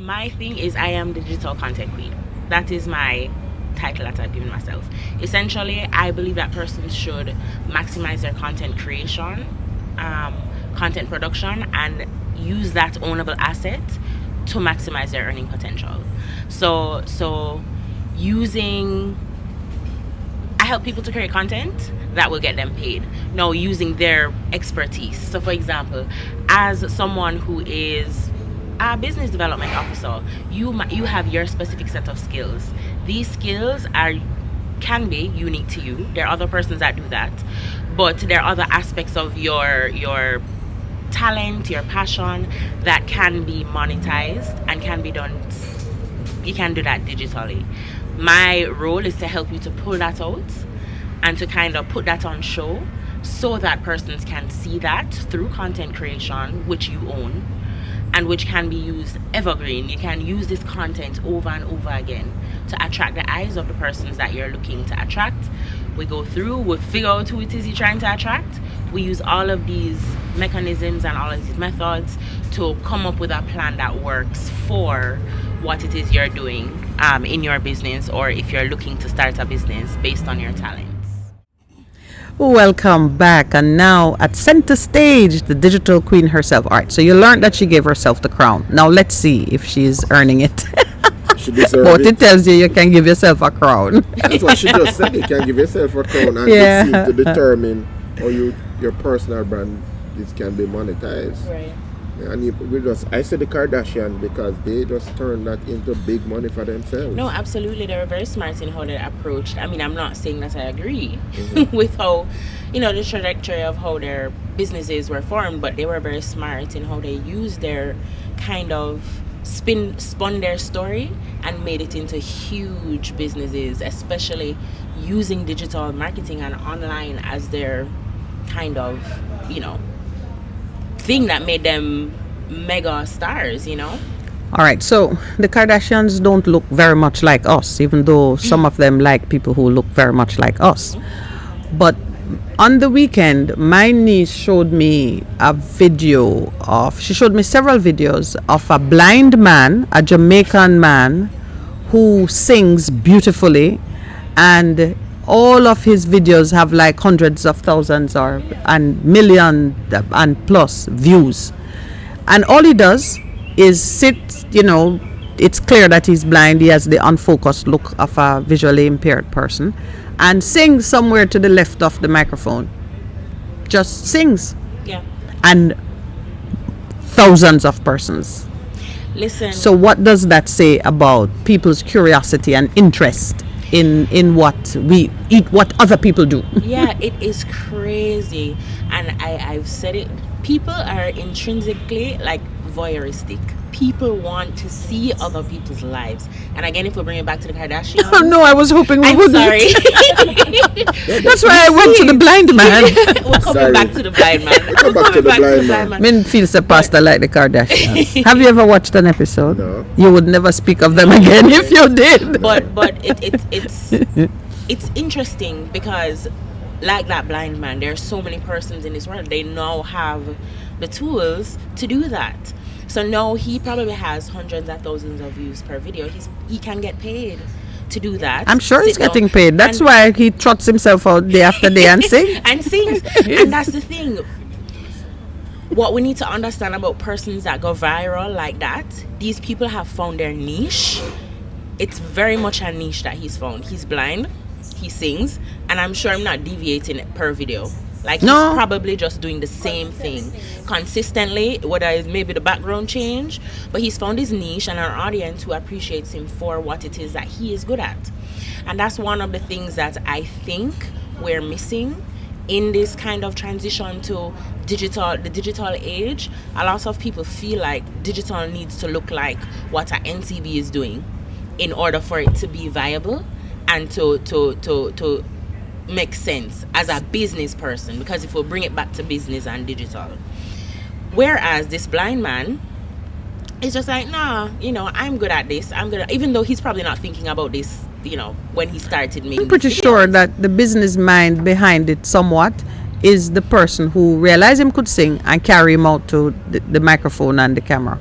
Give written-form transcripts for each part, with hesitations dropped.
My thing is I am the digital content queen. That is my title that I've given myself. Essentially, I believe that persons should maximize their content creation, um, content production, and use that ownable asset to maximize their earning potential. So using I help people to create content that will get them paid. Now, using their expertise. So, for example, as someone who is a business development officer, you have your specific set of skills. These skills can be unique to you. There are other persons that do that, but there are other aspects of your talent, your passion that can be monetized and can be done. You can do that digitally. My role is to help you to pull that out and to kind of put that on show so that persons can see that through content creation, which you own and which can be used evergreen. You can use this content over and over again to attract the eyes of the persons that you're looking to attract. We go through, we figure out who it is you're trying to attract. We use all of these mechanisms and all of these methods to come up with a plan that works for what it is you're doing in your business, or if you're looking to start a business based on your talents. Welcome back. And now at center stage, the digital queen herself. All right, so you learned that she gave herself the crown. Now let's see if she's earning it. She deserves But it. it tells you can give yourself a crown. That's what she just said. You can give yourself a crown, and Yeah. it seems to determine how your personal brand this can be monetized. Right. And I say the Kardashian because they just turned that into big money for themselves. No, absolutely. They were very smart in how they approached. I mean, I'm not saying that I agree with how, the trajectory of how their businesses were formed, but they were very smart in how they used their kind of spun their story and made it into huge businesses, especially using digital marketing and online as their kind of, thing that made them mega stars. All right, so the Kardashians don't look very much like us, even though some of them like people who look very much like us. But on the weekend, my niece showed me she showed me several videos of a blind man, a Jamaican man, who sings beautifully, and all of his videos have like hundreds of thousands and million and plus views. And all he does is sit, it's clear that he's blind. He has the unfocused look of a visually impaired person, and sings somewhere to the left of the microphone. Just sings. Yeah. And thousands of persons. Listen. So what does that say about people's curiosity and interest in what we eat, what other people do? Yeah, it is crazy. And I've said it. People are intrinsically like voyeuristic. People want to see other people's lives. And again, if we bring it back to the Kardashians. Oh no, I was hoping we I'm wouldn't. sorry. That's why I went to the blind man. We're coming back to the blind man. Come back to the blind man. Men feels a pastor like the Kardashians. Have you ever watched an episode? No. You would never speak of them again if you did. But it's interesting because, like that blind man, there are so many persons in this world. They now have the tools to do that. So now he probably has hundreds of thousands of views per video. He can get paid to do that. I'm sure he's Sit down getting paid. That's and- why he trots himself out day after day and sing. and sings. And that's the thing. What we need to understand about persons that go viral like that, these people have found their niche. It's very much a niche that he's found. He's blind, he sings, and I'm sure I'm not deviating per video. Like, No. he's probably just doing the same thing consistently, whether it's maybe the background change, but he's found his niche and an audience who appreciates him for what it is that he is good at. And that's one of the things that I think we're missing in this kind of transition to the digital age. A lot of people feel like digital needs to look like what a NCB is doing in order for it to be viable and to make sense as a business person, because if we bring it back to business and digital, whereas this blind man is just like, nah, I'm good at this, even though he's probably not thinking about this, when he started making I'm pretty these sure videos. that the business mind behind it somewhat is the person who realized him could sing and carry him out to the microphone and the camera.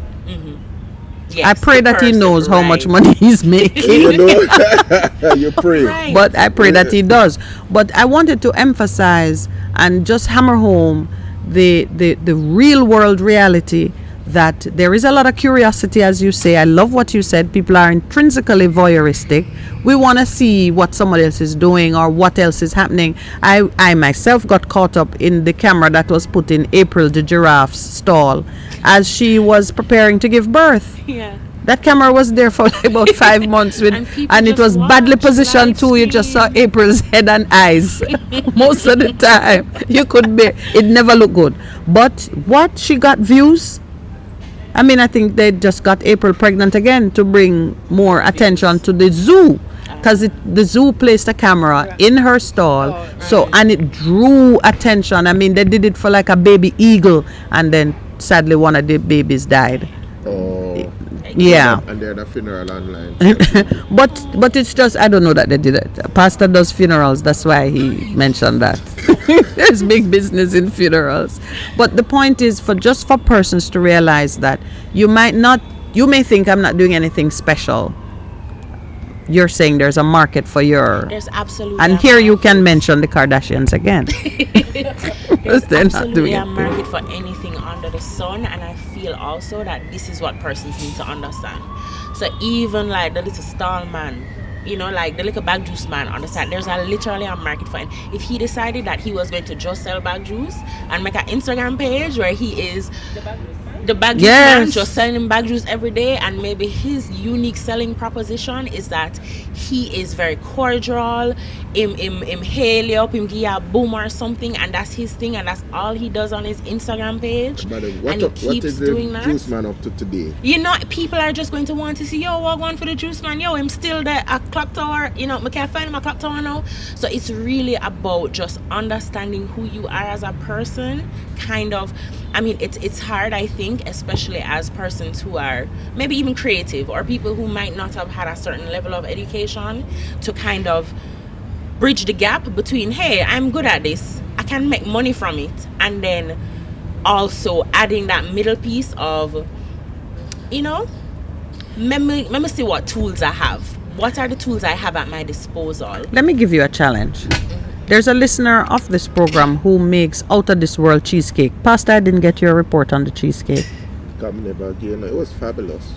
Yes, I pray the that he person, knows how much right. money he's making. You know, you pray. Right. But I pray that he does. But I wanted to emphasize and just hammer home the real world reality that there is a lot of curiosity, as you say. I love what you said. People are intrinsically voyeuristic. We want to see what someone else is doing or what else is happening. I myself got caught up in the camera that was put in April the giraffe's stall as she was preparing to give birth. Yeah. That camera was there for like about 5 months with, And people and it just was badly watch positioned live too. You just saw stream. April's head and eyes most of the time. You could be, it never looked good. But what, she got views. I mean, I think they just got April pregnant again to bring more attention to the zoo, because the zoo placed a camera in her stall. So, and it drew attention. I mean, they did it for like a baby eagle, and then sadly one of the babies died. Oh, Yeah. and they're the funeral online. But it's just, I don't know that they did it. Pastor does funerals, that's why he mentioned that. There's big business in funerals. But the point is for persons to realize that you may think I'm not doing anything special. You're saying there's a market for your, There's absolutely and a here you market. can mention the Kardashians again. There's They're not absolutely doing a it. market for anything under the sun, and I feel also that this is what persons need to understand. So even like the little stall man, you know, like the little bag juice man on the side, there's literally a market for him. If he decided that he was going to just sell bag juice and make an Instagram page where he is the bag juice man Yes. just selling bag juice every day, and maybe his unique selling proposition is that he is very cordial, him hail you up, him give you a boom or something, and that's his thing, and that's all he does on his Instagram page. But And what he keeps is doing the that. juice man up to today? You know, people are just going to want to see, yo, what going for the juice man? Yo, him still there at clock tower. You know, I can't find him at clock tower now. So it's really about just understanding who you are as a person. Kind of, I mean, it's hard, I think, especially as persons who are maybe even creative or people who might not have had a certain level of education, to kind of bridge the gap between, hey, I'm good at this, I can make money from it, and then also adding that middle piece of, you know, let me see what tools I have. What are the tools I have at my disposal? Let me give you a challenge. There's a listener of this program who makes out of this world cheesecake. Pastor, I didn't get your report on the cheesecake. Come never again. It was fabulous.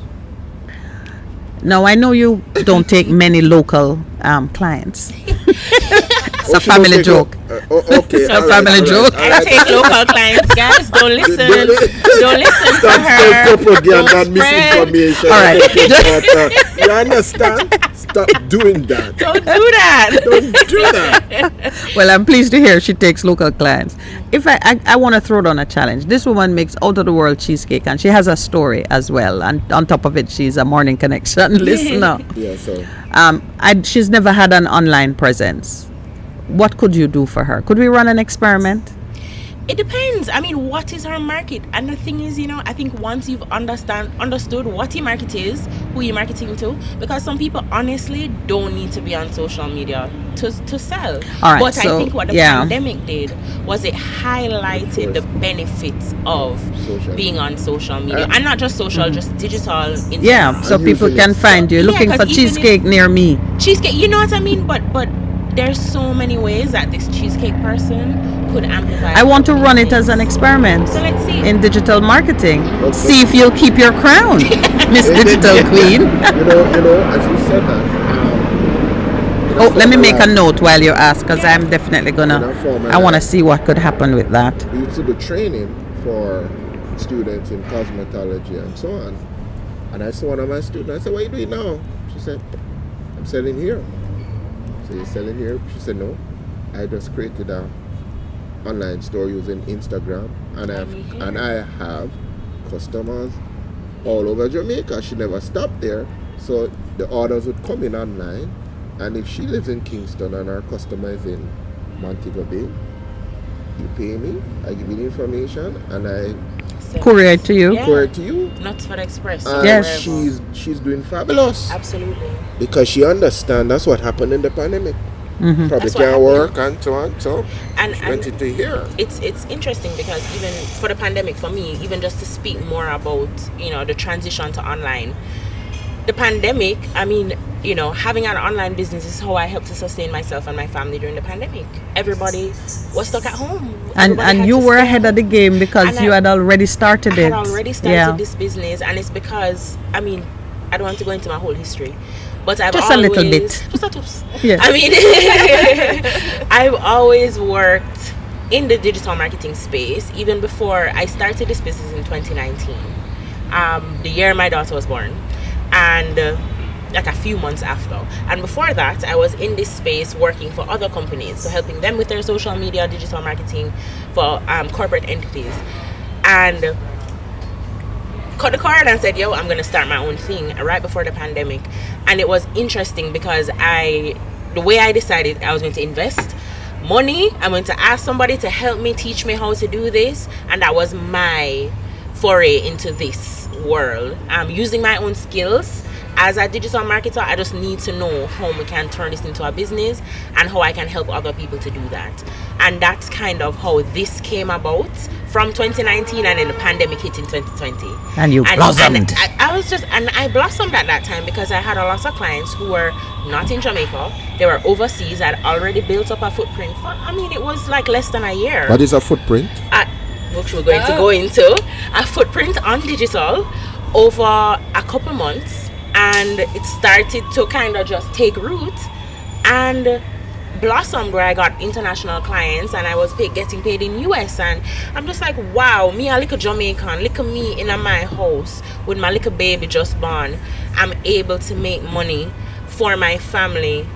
Now, I know you don't take many local clients. It's a she don't family take joke. Okay, a family joke. I take local clients, guys. Don't listen. Don't listen to Stop her. propaganda Don't and spread. misinformation. All right. You understand? Stop doing that. Don't do that. Don't do that. Well, I'm pleased to hear she takes local clients. If I want to throw down a challenge. This woman makes out of the world cheesecake, and she has a story as well. And on top of it, she's a Morning Connection listener. Yeah, so She's never had an online presence. What could you do for her? Could we run an experiment? It depends. I mean, what is her market? And the thing is, you know, I think once you've understood what your market is, who you're marketing to, because some people honestly don't need to be on social media to sell. All right, but so, I think what the yeah. pandemic did was it highlighted the benefits of Social. being on social media, and not just social, just digital. Instagram. Yeah, so And people using can it. find you. Yeah, Looking 'cause for even cheesecake near me. Cheesecake, you know what I mean? But there's so many ways that this cheesecake person could amplify. I want to run it things. as an experiment So let's see. in digital marketing. Okay. See if you'll keep your crown, Miss Digital Queen. you know, as you said that. Oh, let me make a note while you ask, because I'm definitely gonna. In a format I want to see what could happen with that. We used to do training for students in cosmetology and so on. And I saw one of my students. I said, "What are you doing now?" She said, "I'm selling here." So you're selling here? She said, "No, I just created a online store using Instagram, and I have customers all over Jamaica." She never stopped there, so the orders would come in online. And if she lives in Kingston and her customer is in Montego Bay, you pay me, I give you the information, and I Courier to you. Yeah. courier it to you. Nuts for the express. And Yes. she's doing fabulous Absolutely. because she understands that's what happened in the pandemic. Mm-hmm. Probably That's what can't happened. work and so on. So And she went into here. it's interesting because even for the pandemic, for me, even just to speak more about the transition to online, the pandemic, I mean, having an online business is how I helped to sustain myself and my family during the pandemic. Everybody was stuck at home. And you were ahead of the game because you had already started it. I had already started this business, and it's because, I mean, I don't want to go into my whole history, but I've Just always, a little bit. just a tips. Yeah. I mean, I've always worked in the digital marketing space even before I started this business in 2019, the year my daughter was born, and like a few months after. And before that, I was in this space working for other companies, so helping them with their social media, digital marketing for corporate entities, and cut the card and said, yo, I'm going to start my own thing right before the pandemic. And it was interesting because the way I decided I was going to invest money, I'm going to ask somebody to help me, teach me how to do this, and that was my foray into this world. Using my own skills as a digital marketer, I just need to know how we can turn this into a business and how I can help other people to do that. And that's kind of how this came about from 2019, and then the pandemic hit in 2020. And you blossomed. And I blossomed at that time because I had a lot of clients who were not in Jamaica. They were overseas. I'd already built up a footprint for, it was like less than a year. What is a footprint? Which we're going to go into. A footprint on digital over a couple months. And it started to kind of just take root and blossomed, where I got international clients and I was getting paid in US. And I'm just like, wow, me a little Jamaican, look at me in my house with my little baby just born. I'm able to make money for my family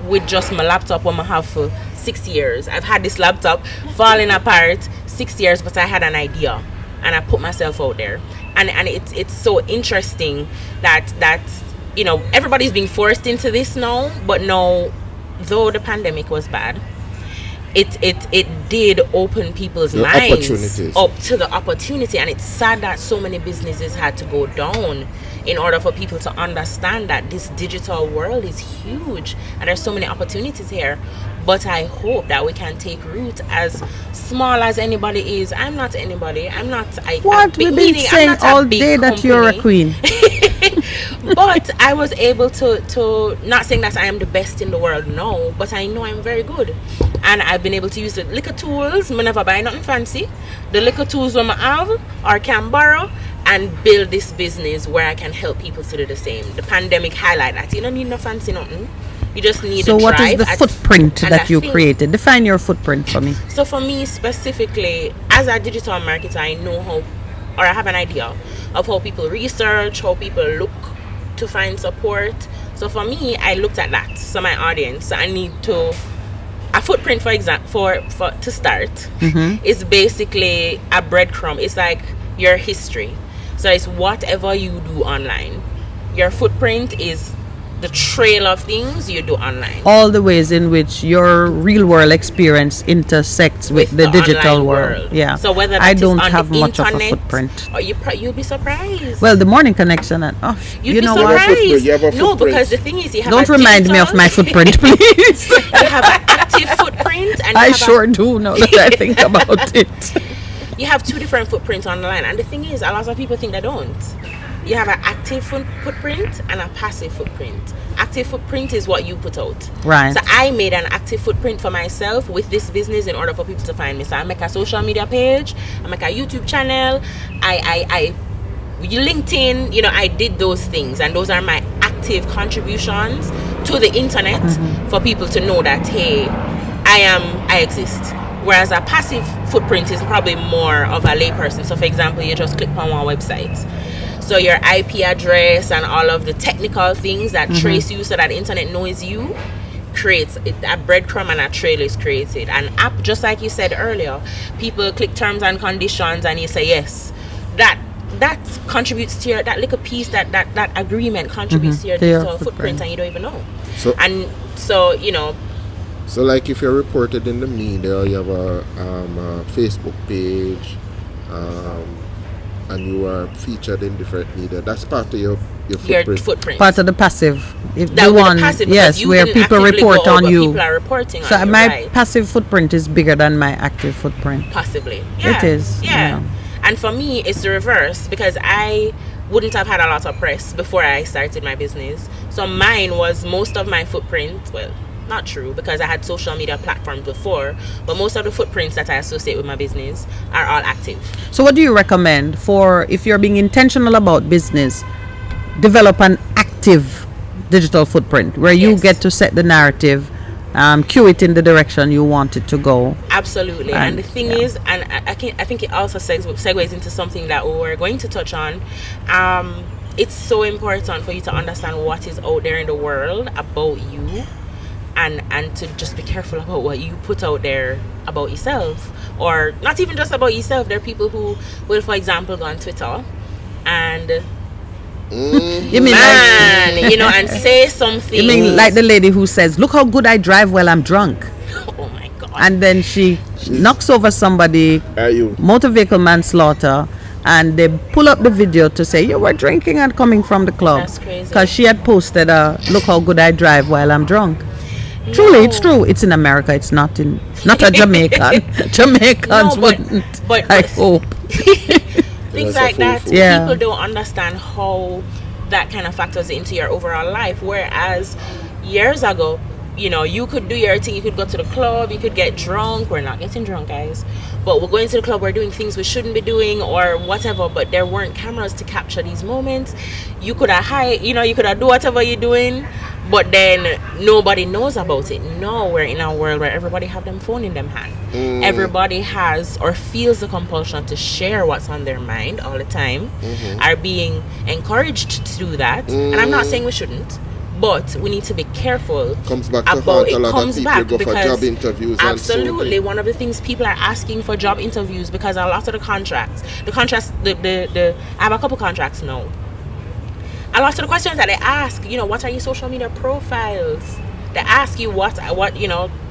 with just my laptop what I have for 6 years. I've had this laptop falling apart 6 years, but I had an idea and I put myself out there. And it's so interesting that everybody's being forced into this now, but no, though the pandemic was bad, it did open people's minds up to the opportunity. And it's sad that so many businesses had to go down in order for people to understand that this digital world is huge and there's so many opportunities here. But I hope that we can take root as small as anybody is. I'm not anybody. What we've been saying all day that you're a queen. But I was able to not saying that I am the best in the world, no, but I know I'm very good. And I've been able to use the little tools. I never buy nothing fancy. The little tools that I have or can borrow and build this business where I can help people to do the same. The pandemic highlight that you don't need no fancy nothing. You just need so a drive. So what is the footprint that you created? Define your footprint for me. So for me specifically, as a digital marketer, I know how, or I have an idea of how people research, how people look to find support. So for me, I looked at that. So my audience, I need to, a footprint, for example, for to start, is basically a breadcrumb. It's like your history. So it's whatever you do online. Your footprint is the trail of things you do online. All the ways in which your real world experience intersects with the digital world. Yeah. So whether that I is don't on have the much of a internet, footprint. or you'll be surprised. Well, the morning connection and You'd be know surprised. You have a No, footprint. because the thing is, you have Don't a remind me of my footprint, please. You have an active footprint, and I sure do now that I think about it. You have two different footprints online, and the thing is, a lot of people think they don't. You have an active footprint and a passive footprint. Active footprint is what you put out. Right. So I made an active footprint for myself with this business in order for people to find me. So I make a social media page, I make a YouTube channel, I LinkedIn, I did those things, and those are my active contributions to the internet for people to know that, hey, I exist. Whereas a passive footprint is probably more of a layperson. So for example, you just click on our website. So your IP address and all of the technical things that trace you so that the internet knows you creates a breadcrumb, and a trail is created. An app, just like you said earlier, people click terms and conditions and you say yes. That contributes to your, that little piece, that agreement contributes to your digital footprint, and you don't even know. So like if you're reported in the media, you have a Facebook page, and you are featured in different media, that's part of your your your footprint. footprint. Part of the passive. If That the would be one, the passive, because yes, you where didn't people actively report go out, on but you. People are reporting So on you, my right? passive footprint is bigger than my active footprint. Possibly. Yeah. It is, Yeah. yeah. And for me, it's the reverse, because I wouldn't have had a lot of press before I started my business. So mine was most of my footprint. Well, not true, because I had social media platforms before, but most of the footprints that I associate with my business are all active. So what do you recommend for if you're being intentional about business, develop an active digital footprint where you Yes. get to set the narrative, cue it in the direction you want it to go. Absolutely. And the thing is, and I think it also segues into something that we were going to touch on. It's so important for you to understand what is out there in the world about you, and to just be careful about what you put out there about yourself, or not even just about yourself. There are people who will, for example, go on Twitter and You mean and say something. you mean like the lady who says, "Look how good I drive while I'm drunk," Oh my god. and then she knocks over somebody, Are you? motor vehicle manslaughter, and they pull up the video to say you were drinking and coming from the club. That's crazy. Because she had posted "Look how good I drive while I'm drunk." Truly, it's true. It's in America. It's not a Jamaican. Jamaicans No, but- wouldn't. but- I hope. Things That's a like that, fool. Yeah. people don't understand how that kind of factors into your overall life. Whereas years ago, you could do your thing, you could go to the club, you could get drunk. We're not getting drunk, guys, but we're going to the club, we're doing things we shouldn't be doing or whatever, but there weren't cameras to capture these moments. You could have you could have do whatever you're doing, but then nobody knows about it. Now we're in a world where everybody have them phone in them hand. Everybody has or feels the compulsion to share what's on their mind all the time, are being encouraged to do that. And I'm not saying we shouldn't, but we need to be careful Comes back to about haunt a it. lot of Comes people back go for because job interviews and so absolutely on. one of the things people are asking for job interviews, because a lot of the I have a couple contracts now. A lot of the questions that they ask, what are your social media profiles? They ask you what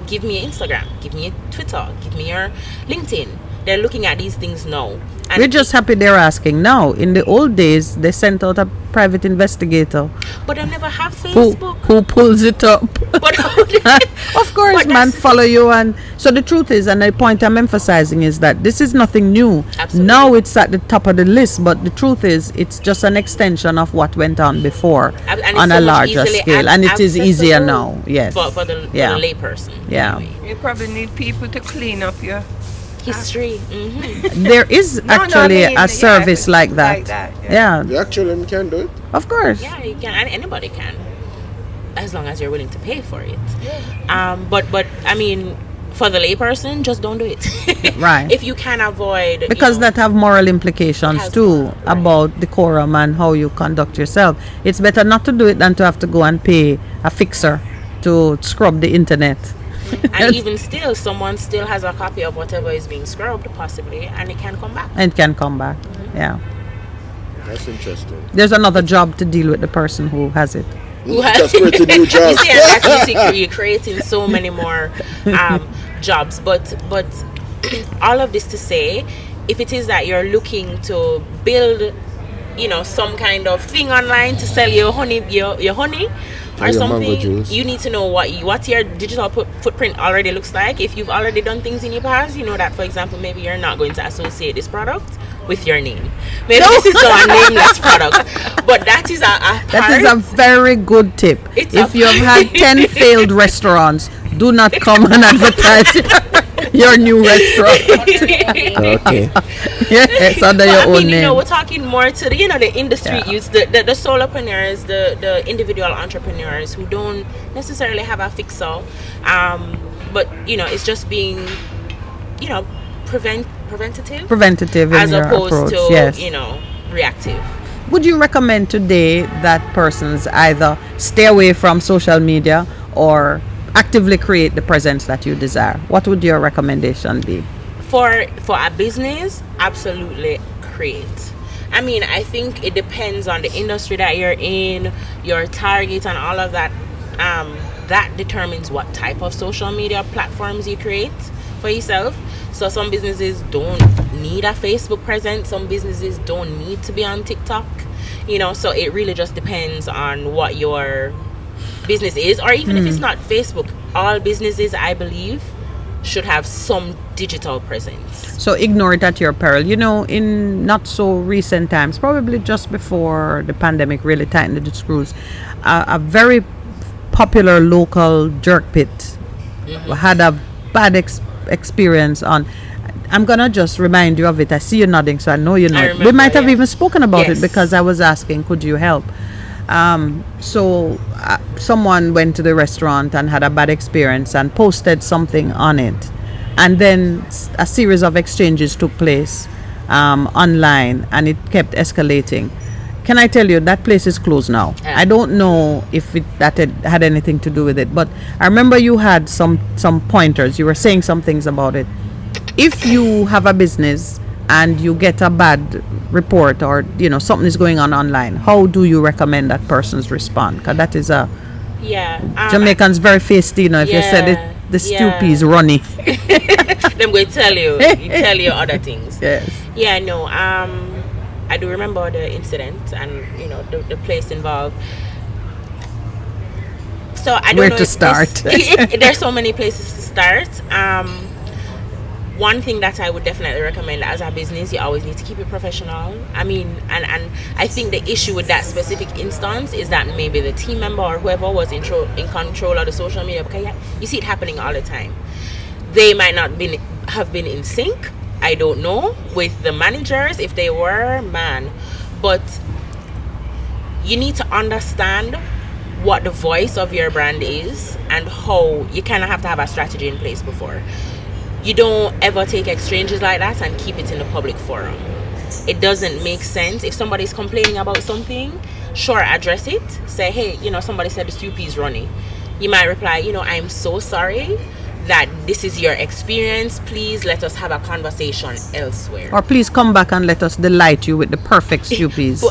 give me your Instagram, give me your Twitter, give me your LinkedIn. They're looking at these things now. And We're just happy they're asking now. In the old days, they sent out a private investigator but they never have who Facebook. pulls it up. But Of course, But man, that's- follow you. And so the truth is, and the point I'm emphasizing is that this is nothing new. Absolutely. Now it's at the top of the list, but the truth is, it's just an extension of what went on before And it's on so a much larger easily scale, and it is easier accessible now. Yes, for the Yeah. layperson. Yeah. Anyway. You probably need people to clean up your. History. there is No, actually I mean, a service yeah, like that. like that, yeah. You actually can do it. Of course. Yeah, you can. Anybody can, as long as you're willing to pay for it. But I mean, for the layperson, just don't do it. Right. If you can avoid, Because that have moral implications has too moral, right. about decorum and how you conduct yourself. It's better not to do it than to have to go and pay a fixer to scrub the internet. and even still, someone still has a copy of whatever is being scrubbed, possibly, and it can come back. And can come back. Yeah. That's interesting. There's another job to deal with the person who has it. Just create a new You job. see, and that's you're creating so many more jobs. But all of this to say, if it is that you're looking to build, some kind of thing online to sell your honey, your honey, or your mango something, juice. you need to know what your digital footprint already looks like. If you've already done things in your past, you know that, for example, maybe you're not going to associate this product with your name. Maybe this is a nameless product, but that is That is a very good tip. It's If a- you have had 10 failed restaurants, do not come and advertise your new restaurant. Okay. Yes, under your own name. We're talking more to the industry youths, the solopreneurs, the individual entrepreneurs who don't necessarily have a fixer, but it's just being, preventative Preventative in as your opposed approach. to Yes. reactive. Would you recommend today that persons either stay away from social media or actively create the presence that you desire? What would your recommendation be? For a business, absolutely create. I mean, I think it depends on the industry that you're in, your target, and all of that. That determines what type of social media platforms you create for yourself. So some businesses don't need a Facebook presence. Some businesses don't need to be on TikTok. So it really just depends on what your business is, or even if it's not Facebook. All businesses, I believe, should have some digital presence. So ignore it at your peril. In not so recent times, probably just before the pandemic really tightened the screws, a very popular local jerk pit had a bad experience on. I'm gonna just remind you of it. I see you nodding, so I know you know. We might have even spoken about it because I was asking, could you help? Someone went to the restaurant and had a bad experience and posted something on it, and then a series of exchanges took place online, and it kept escalating. Can I tell you that place is closed now? I don't know if that had anything to do with it, but I remember you had some pointers. You were saying some things about it. If you have a business and you get a bad report, or something is going on online, how do you recommend that person's respond? Because that is Jamaicans very feisty, if you said it, the stupid is runny. Them going to tell you other things. Yes. I do remember the incident and the place involved. So I don't know where to start. There's so many places to start. One thing that I would definitely recommend as a business, you always need to keep it professional. And I think the issue with that specific instance is that maybe the team member or whoever was in control of the social media, because you see it happening all the time. They might not have been in sync, I don't know, with the managers. If they were, but you need to understand what the voice of your brand is and how you kind of have to have a strategy in place before. You don't ever take exchanges like that and keep it in the public forum. It doesn't make sense. If somebody's complaining about something, sure, address it. Say, hey, somebody said the stupid is running. You might reply, I'm so sorry that this is your experience. Please let us have a conversation elsewhere. Or please come back and let us delight you with the perfect stupies.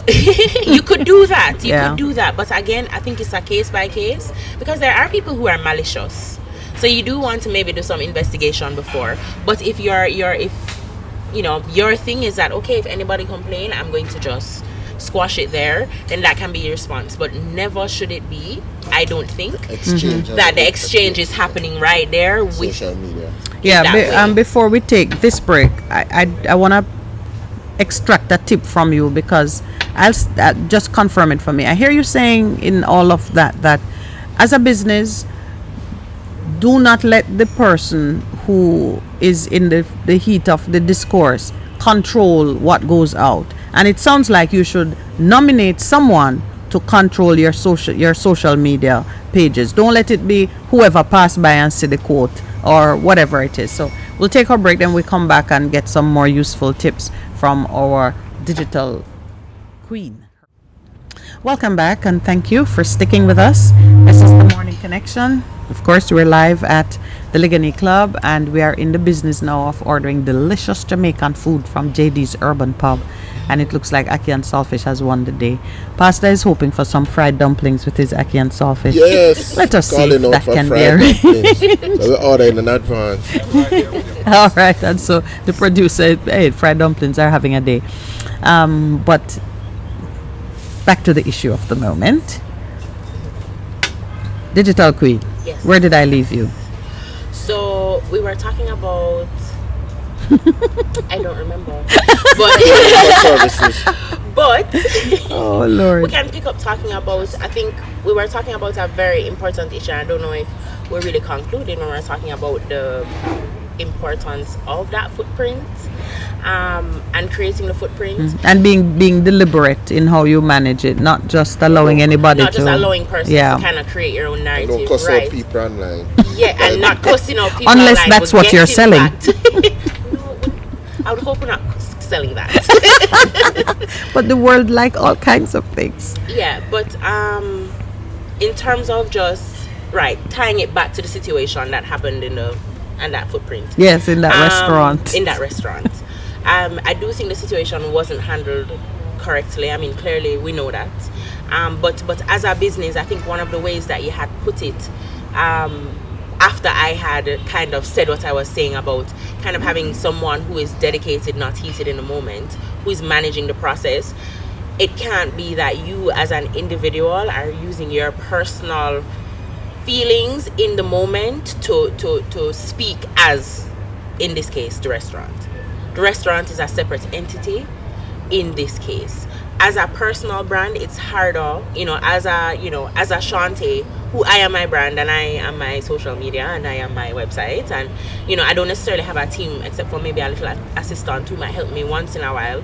You could do that. You could do that. But again, I think it's a case by case, because there are people who are malicious. So you do want to maybe do some investigation before. But if your thing is that, okay, if anybody complain, I'm going to just squash it there, then that can be your response. But never should it be, I don't think, that the exchange is happening right there with social media. Before we take this break, I want to extract a tip from you, because I'll just confirm it for me. I hear you saying in all of that as a business, do not let the person who is in the heat of the discourse control what goes out. And it sounds like you should nominate someone to control your social media pages. Don't let it be whoever passed by and see the quote or whatever it is. So we'll take our break, then we come back and get some more useful tips from our digital queen. Welcome back, and thank you for sticking with us. This is the Morning Connection. Of course, we're live at the Ligani Club, and we are in the business now of ordering delicious Jamaican food from JD's Urban Pub. And it looks like Ackee and Saltfish has won the day. Pastor is hoping for some fried dumplings with his Ackee and Saltfish. Yes. Let us see if that can be arranged. So we're ordering in advance. All right, and so the producer, hey, fried dumplings are having a day. But back to the issue of the moment. Digital Queen. Yes. Where did I leave you? So we were talking about I don't remember. But oh Lord. We can pick up talking about, I think we were talking about a very important issue. I don't know if we're really concluding when we're talking about the importance of that footprint and creating the footprint and being deliberate in how you manage it, not just allowing anybody not just allowing persons to kind of create your own narrative. Don't cuss out people online. And not cussing out people unless online, that's what you're selling. No, I would hope we're not selling that. But the world like all kinds of things. But in terms of just tying it back to the situation that happened in that footprint. Yes, in that restaurant. In that restaurant. I do think the situation wasn't handled correctly. I mean, clearly we know that. But as a business, I think one of the ways that you had put it, after I had kind of said what I was saying about kind of having someone who is dedicated, not heated in the moment, who is managing the process, it can't be that you as an individual are using your personal feelings in the moment to speak as, in this case, the restaurant. The restaurant is a separate entity in this case. As a personal brand, it's harder, as a Chauntae, who I am my brand and I am my social media and I am my website, and I don't necessarily have a team except for maybe a little assistant who might help me once in a while.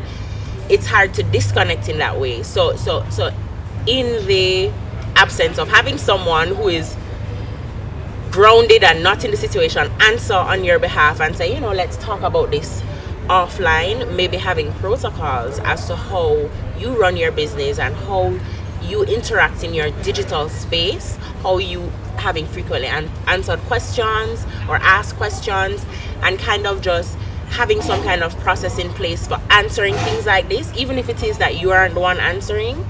It's hard to disconnect in that way. So in the absence of having someone who is grounded and not in the situation answer on your behalf and say, let's talk about this offline, maybe having protocols as to how you run your business and how you interact in your digital space, how you having frequently answered questions or asked questions, and kind of just having some kind of process in place for answering things like this, even if it is that you aren't the one answering,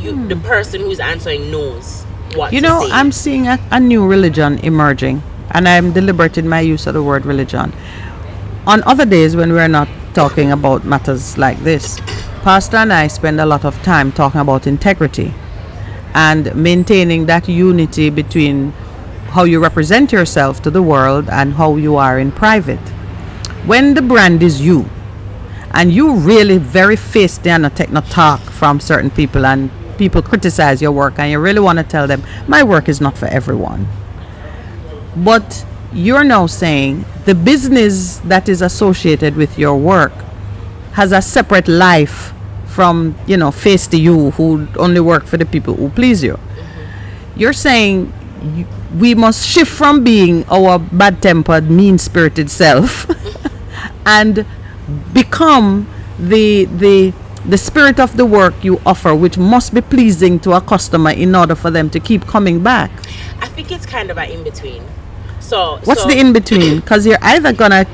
the person who's answering knows what to say. I'm seeing a new religion emerging, and I'm deliberate in my use of the word religion. On other days when we're not talking about matters like this, Pastor and I spend a lot of time talking about integrity and maintaining that unity between how you represent yourself to the world and how you are in private. When the brand is you, and you really very feisty and not take no talk from certain people, and people criticize your work, and you really want to tell them, my work is not for everyone. But you're now saying the business that is associated with your work has a separate life from, face to you who only work for the people who please you. You're saying we must shift from being our bad-tempered, mean-spirited self and become the spirit of the work you offer, which must be pleasing to a customer in order for them to keep coming back. I think it's kind of an in-between. So what's the in-between? Because you're either gonna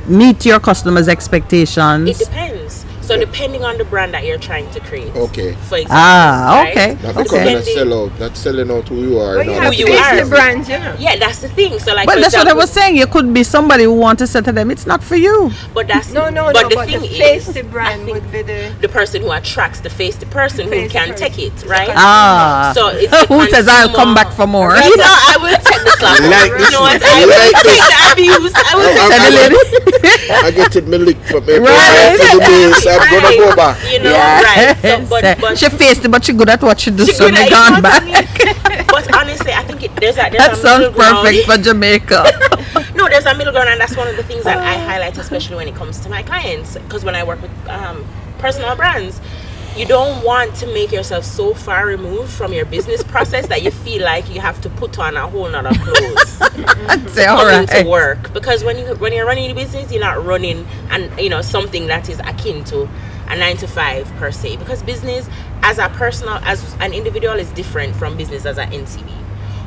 meet your customers' expectations. It depends. So depending on the brand that you're trying to create. Okay. For example. Okay. Not becoming a sellout, not selling out who you are. But you have Who you to are. face the brand, Yeah, that's the thing. So But that's what I was saying. You could be somebody who wants to say to them, it's not for you. But that's No, But the but thing the is, face the I brand think would be the person who attracts the face, the person who Face the can person. take it, right? So it's the who says I'll consumer. come back for more? I will take the slap. Like You this know what? one. I will Like take this. the abuse. I will take Tell the lady. I get it me lick from me. Right. For the days, I'm gonna go back. Right. So, but She faced it, but she good at what she do, she so good me at- gone you know what I back. mean? But honestly, I think there's a That sounds middle ground. perfect for Jamaica. No, there's a middle ground, and that's one of the things that I highlight, especially when it comes to my clients. Because when I work with personal brands, you don't want to make yourself so far removed from your business process that you feel like you have to put on a whole nother clothes I'd say, all coming right. to work. Because when you're running a business, you're not running something that is akin to a 9-to-5 per se. Because business as an individual is different from business as an NCB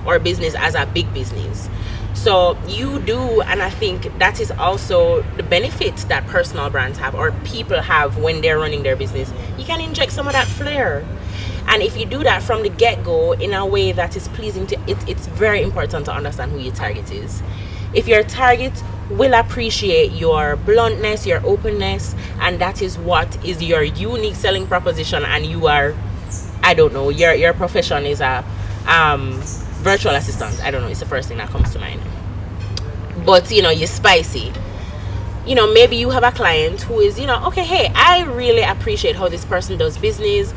or business as a big business. So you do, and I think that is also the benefit that personal brands have or people have when they're running their business. You can inject some of that flair. And if you do that from the get-go in a way that is pleasing to it's very important to understand who your target is. If your target will appreciate your bluntness, your openness, and that is what is your unique selling proposition, and you are, I don't know, your profession is a virtual assistant. I don't know, it's the first thing that comes to mind. But you're spicy. Maybe you have a client who is, okay, hey, I really appreciate how this person does business.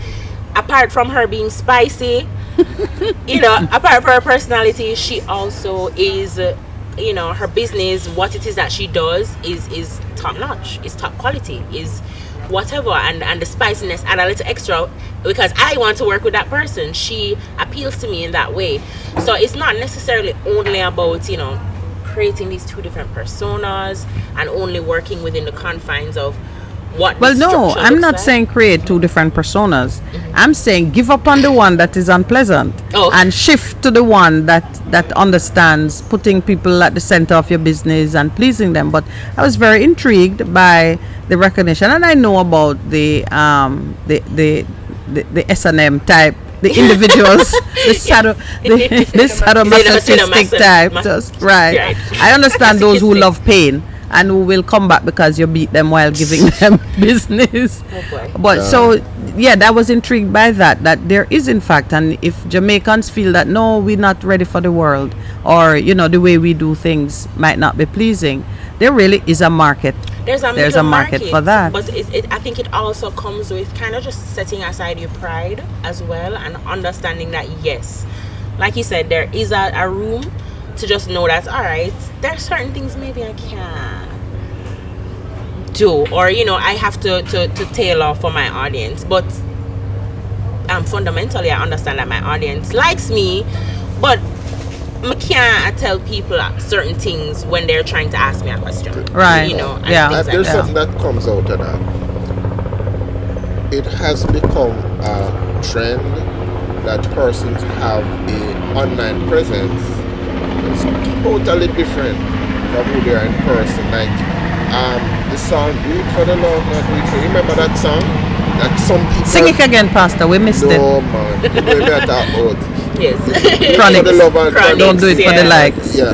Apart from her being spicy, apart from her personality, she also is, her business, what it is that she does is top notch, is top quality, is whatever, and the spiciness add a little extra because I want to work with that person. She appeals to me in that way. So it's not necessarily only about creating these two different personas and only working within the confines of what Well, the no, structure I'm looks not like. saying create two different personas. I'm saying give up on the one that is unpleasant and shift to the one that understands putting people at the center of your business and pleasing them. But I was very intrigued by the recognition, and I know about the S&M type, the individuals, the sadomasochistic type. Right. Just right. I understand those who love pain, and who will come back because you beat them while giving them business. Oh boy. But so yeah, that was intrigued by that there is in fact, and if Jamaicans feel that no, we're not ready for the world, or the way we do things might not be pleasing, there really is a market. There's a market for that. But I think it also comes with kind of just setting aside your pride as well, and understanding that yes, like you said, there is a room to just know that all right, there are certain things maybe I can't do, or I have to tailor for my audience. But fundamentally, I understand that my audience likes me, but I can't tell people certain things when they're trying to ask me a question. Right. And Yeah. things There's like that. something that comes out of that. It has become a trend that persons have a online presence that's totally different from who they are in person. Like the song "Do It for the Love, Not Do It for." Remember that song? That some people Sing it again, Pastor. We missed it. No man, you know what I talk about. Yes. For the love and Chronics, Don't do it for the yeah. likes. Yeah.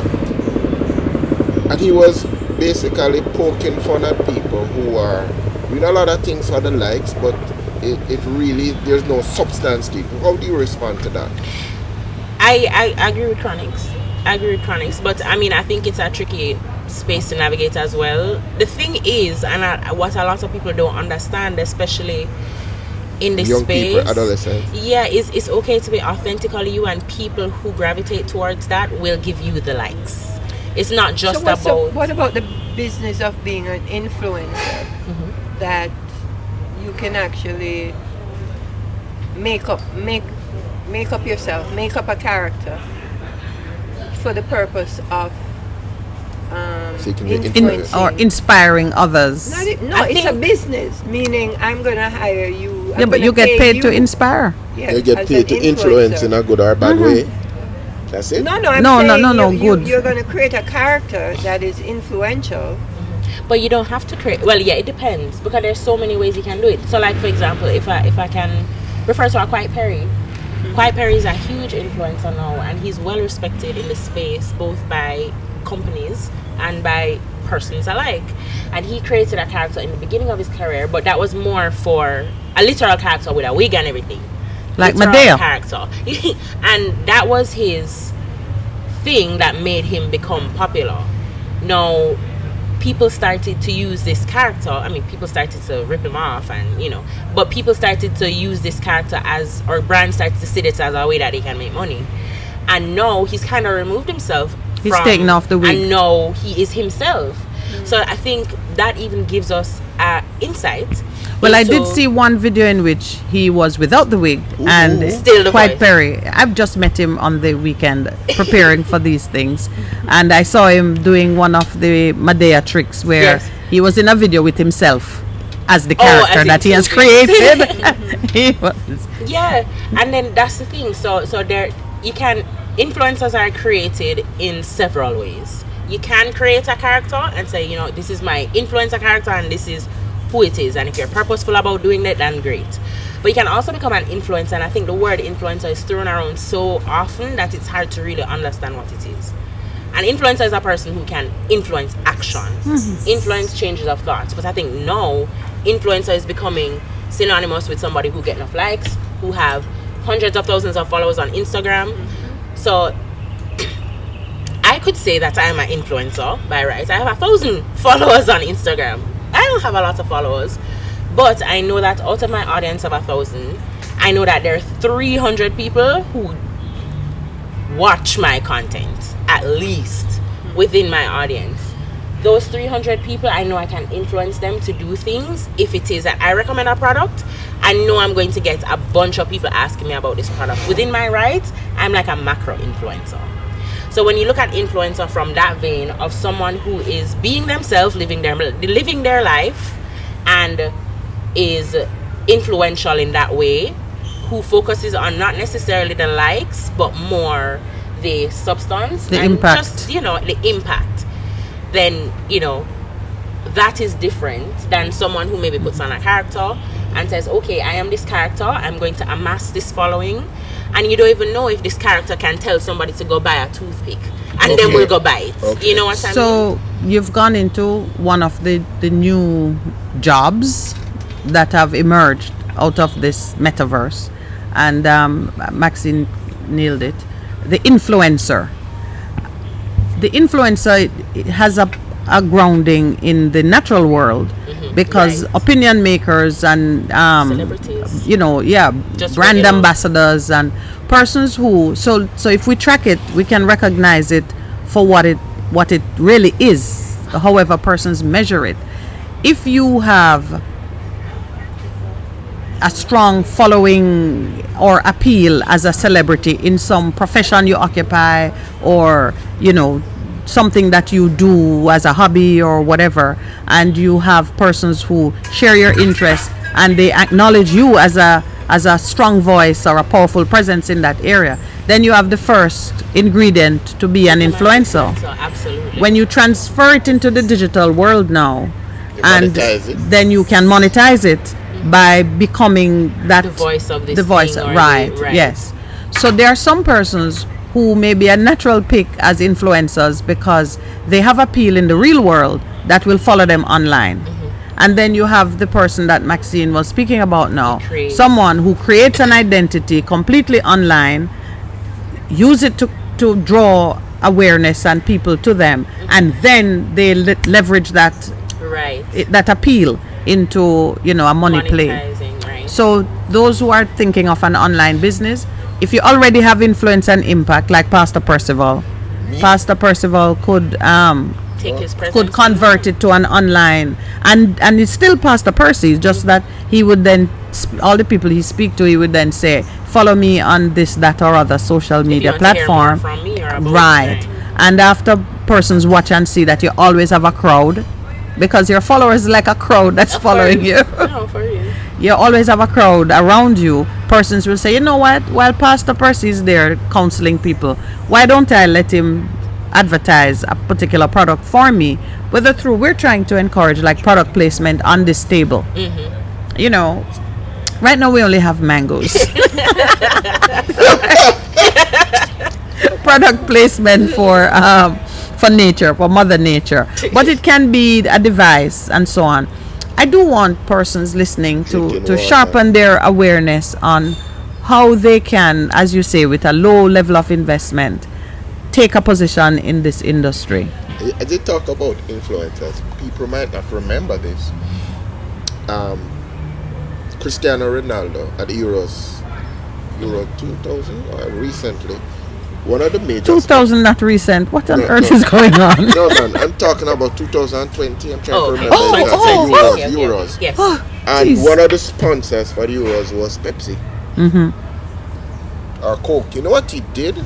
And he was basically poking fun at people who are doing a lot of things for the likes, but it really, there's no substance to it. How do you respond to that? I agree with Chronics. But I mean, I think it's a tricky space to navigate as well. The thing is, and what a lot of people don't understand, especially in this Young space, people, adolescents. yeah, it's okay to be authentically you, and people who gravitate towards that will give you the likes. It's not just What about the business of being an influencer? That you can actually make up yourself, make up a character for the purpose of Seeking the influencing. Or inspiring others. It's a business, meaning I'm gonna hire you. Yeah, but you get paid to inspire. Yeah, They get as paid an to influence influencer. in a good or bad way. That's it. No, I'm No, saying good. You're going to create a character that is influential. But you don't have to create. Well, yeah, it depends, because there's so many ways you can do it. So, like for example, if I can refer to a Quiet Perry. Quiet Perry is a huge influencer now, and he's well respected in the space, both by companies and by persons alike. And he created a character in the beginning of his career, but that was more for a literal character with a wig and everything. Like Literal Medea. character. And that was his thing that made him become popular. Now, people started to use this character. I mean, people started to rip him off, and but people started to use this character or brands started to see it as a way that they can make money. And now he's kind of removed himself. He's taken off the wig. And now he is himself. So I think that even gives us insight. Well, I did into- see one video in which he was without the wig and Still the Quiet voice. Perry. I've just met him on the weekend preparing for these things, and I saw him doing one of the Medea tricks where Yes. he was in a video with himself as the Oh, character as that he in has two created. He was. Yeah, and then that's the thing. So there influencers are created in several ways. You can create a character and say, this is my influencer character and this is who it is. And if you're purposeful about doing that, then great. But you can also become an influencer, and I think the word influencer is thrown around so often that it's hard to really understand what it is. An influencer is a person who can influence actions, influence changes of thoughts. But I think now, influencer is becoming synonymous with somebody who get enough likes, who have hundreds of thousands of followers on Instagram. So I could say that I am an influencer by right. I have 1,000 followers on Instagram. I don't have a lot of followers, but I know that out of my audience of 1,000, I know that there are 300 people who watch my content, at least within my audience. Those 300 people, I know I can influence them to do things. If it is that I recommend a product, I know I'm going to get a bunch of people asking me about this product. Within my rights, I'm like a macro influencer. So when you look at influencer from that vein of someone who is being themselves, living their life, and is influential in that way, who focuses on not necessarily the likes, but more the substance, The and impact. just the impact, then that is different than someone who maybe puts on a character and says, okay, I am this character, I'm going to amass this following, and you don't even know if this character can tell somebody to go buy a toothpick, and then Okay. we'll go buy it. Okay. You know what I mean? So you've gone into one of the new jobs that have emerged out of this metaverse, and Maxine nailed it. The influencer. The influencer has a grounding in the natural world because Right. opinion makers and Celebrities. Just Just brand regular. ambassadors and persons who so if we track it, we can recognize it for what it really is, however persons measure it. If you have a strong following or appeal as a celebrity in some profession you occupy, or something that you do as a hobby or whatever, and you have persons who share your interests and they acknowledge you as a strong voice or a powerful presence in that area, then you have the first ingredient to be an influencer. So absolutely. When you transfer it into the digital world now, You and monetize it. then you can monetize it by becoming that The voice of this the voice, thing or right, right. yes. So there are some persons who may be a natural pick as influencers because they have appeal in the real world that will follow them online. And then you have the person that Maxine was speaking about now, Creates. someone who creates an identity completely online, use it to draw awareness and people to them, and then they leverage that Right. that appeal into a money play. Monetizing, right. So those who are thinking of an online business, if you already have influence and impact, like Pastor Percival could Take his presence. could convert it to an online, and it's still Pastor Percy. It's just that he would then all the people he speak to, he would then say, follow me on this, that, or other social If you media want to hear more platform. from me or about Right. And after persons watch and see that you always have a crowd, because your followers like a crowd that's following you. No, for you. You always have a crowd around you. Persons will say, you know what, while Pastor Percy is there counseling people, why don't I let him advertise a particular product for me? Whether through, we're trying to encourage like product placement on this table. Right now we only have mangoes. Product placement for nature, for Mother Nature, but it can be a device and so on. I do want persons listening Drinking to water. sharpen their awareness on how they can, as you say, with a low level of investment, take a position in this industry. I did talk about influencers. People might not remember this. Cristiano Ronaldo at the Euro 2000, or recently, one of the major 2000, not recent. What on No, earth no. is going on? No, man, I'm talking about 2020. I'm trying Oh, to okay. remember. Oh, exactly. oh, Euros. Yes. And Jeez. one of the sponsors for the Euros was Pepsi. Or Coke. You know what he did?